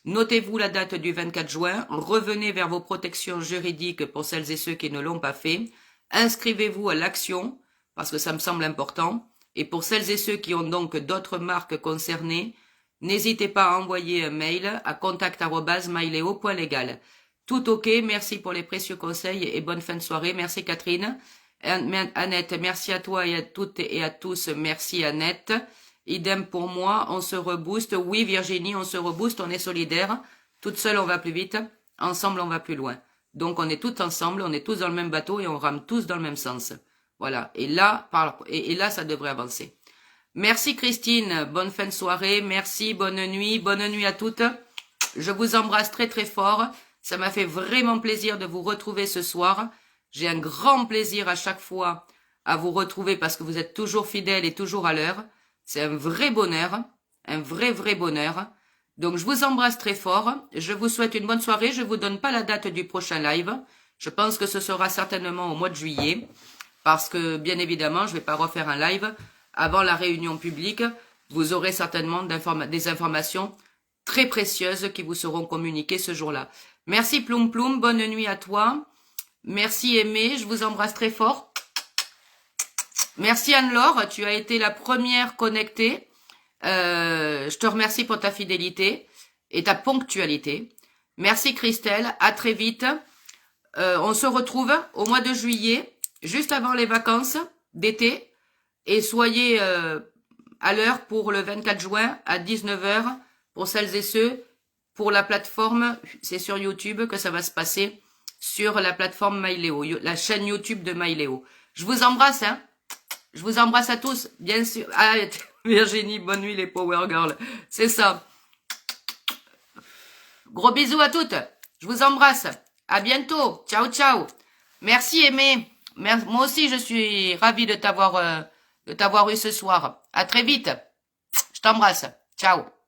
A: Notez-vous la date du 24 juin. Revenez vers vos protections juridiques pour celles et ceux qui ne l'ont pas fait. Inscrivez-vous à l'action parce que ça me semble important. Et pour celles et ceux qui ont donc d'autres marques concernées, n'hésitez pas à envoyer un mail à contact@myleo.legal. Tout ok, merci pour les précieux conseils et bonne fin de soirée. Merci Catherine. Annette, merci à toi et à toutes et à tous. Merci Annette. Idem pour moi, on se rebooste. Oui Virginie, on se rebooste, on est solidaires. Toute seule on va plus vite, ensemble on va plus loin. Donc on est tous ensemble, on est tous dans le même bateau et on rame tous dans le même sens. Voilà, et là ça devrait avancer. Merci Christine, bonne fin de soirée, merci, bonne nuit à toutes. Je vous embrasse très très fort. Ça m'a fait vraiment plaisir de vous retrouver ce soir. J'ai un grand plaisir à chaque fois à vous retrouver parce que vous êtes toujours fidèles et toujours à l'heure. C'est un vrai bonheur, un vrai bonheur. Donc je vous embrasse très fort. Je vous souhaite une bonne soirée. Je vous donne pas la date du prochain live. Je pense que ce sera certainement au mois de juillet. Parce que, bien évidemment, je ne vais pas refaire un live avant la réunion publique. Vous aurez certainement des informations très précieuses qui vous seront communiquées ce jour-là. Merci Ploum Ploum, bonne nuit à toi. Merci Aimé, je vous embrasse très fort. Merci Anne-Laure, tu as été la première connectée. Je te remercie pour ta fidélité et ta ponctualité. Merci Christelle, à très vite. On se retrouve au mois de juillet. Juste avant les vacances d'été, et soyez à l'heure pour le 24 juin à 19h pour celles et ceux, pour la plateforme, c'est sur YouTube que ça va se passer, sur la plateforme MyLeo, la chaîne YouTube de MyLeo. Je vous embrasse, hein. Je vous embrasse à tous, bien sûr. Ah, Virginie, bonne nuit les Power Girls, c'est ça. Gros bisous à toutes, je vous embrasse, à bientôt, ciao ciao. Merci Aimé. Moi aussi, je suis ravie de t'avoir eu ce soir. À très vite. Je t'embrasse. Ciao.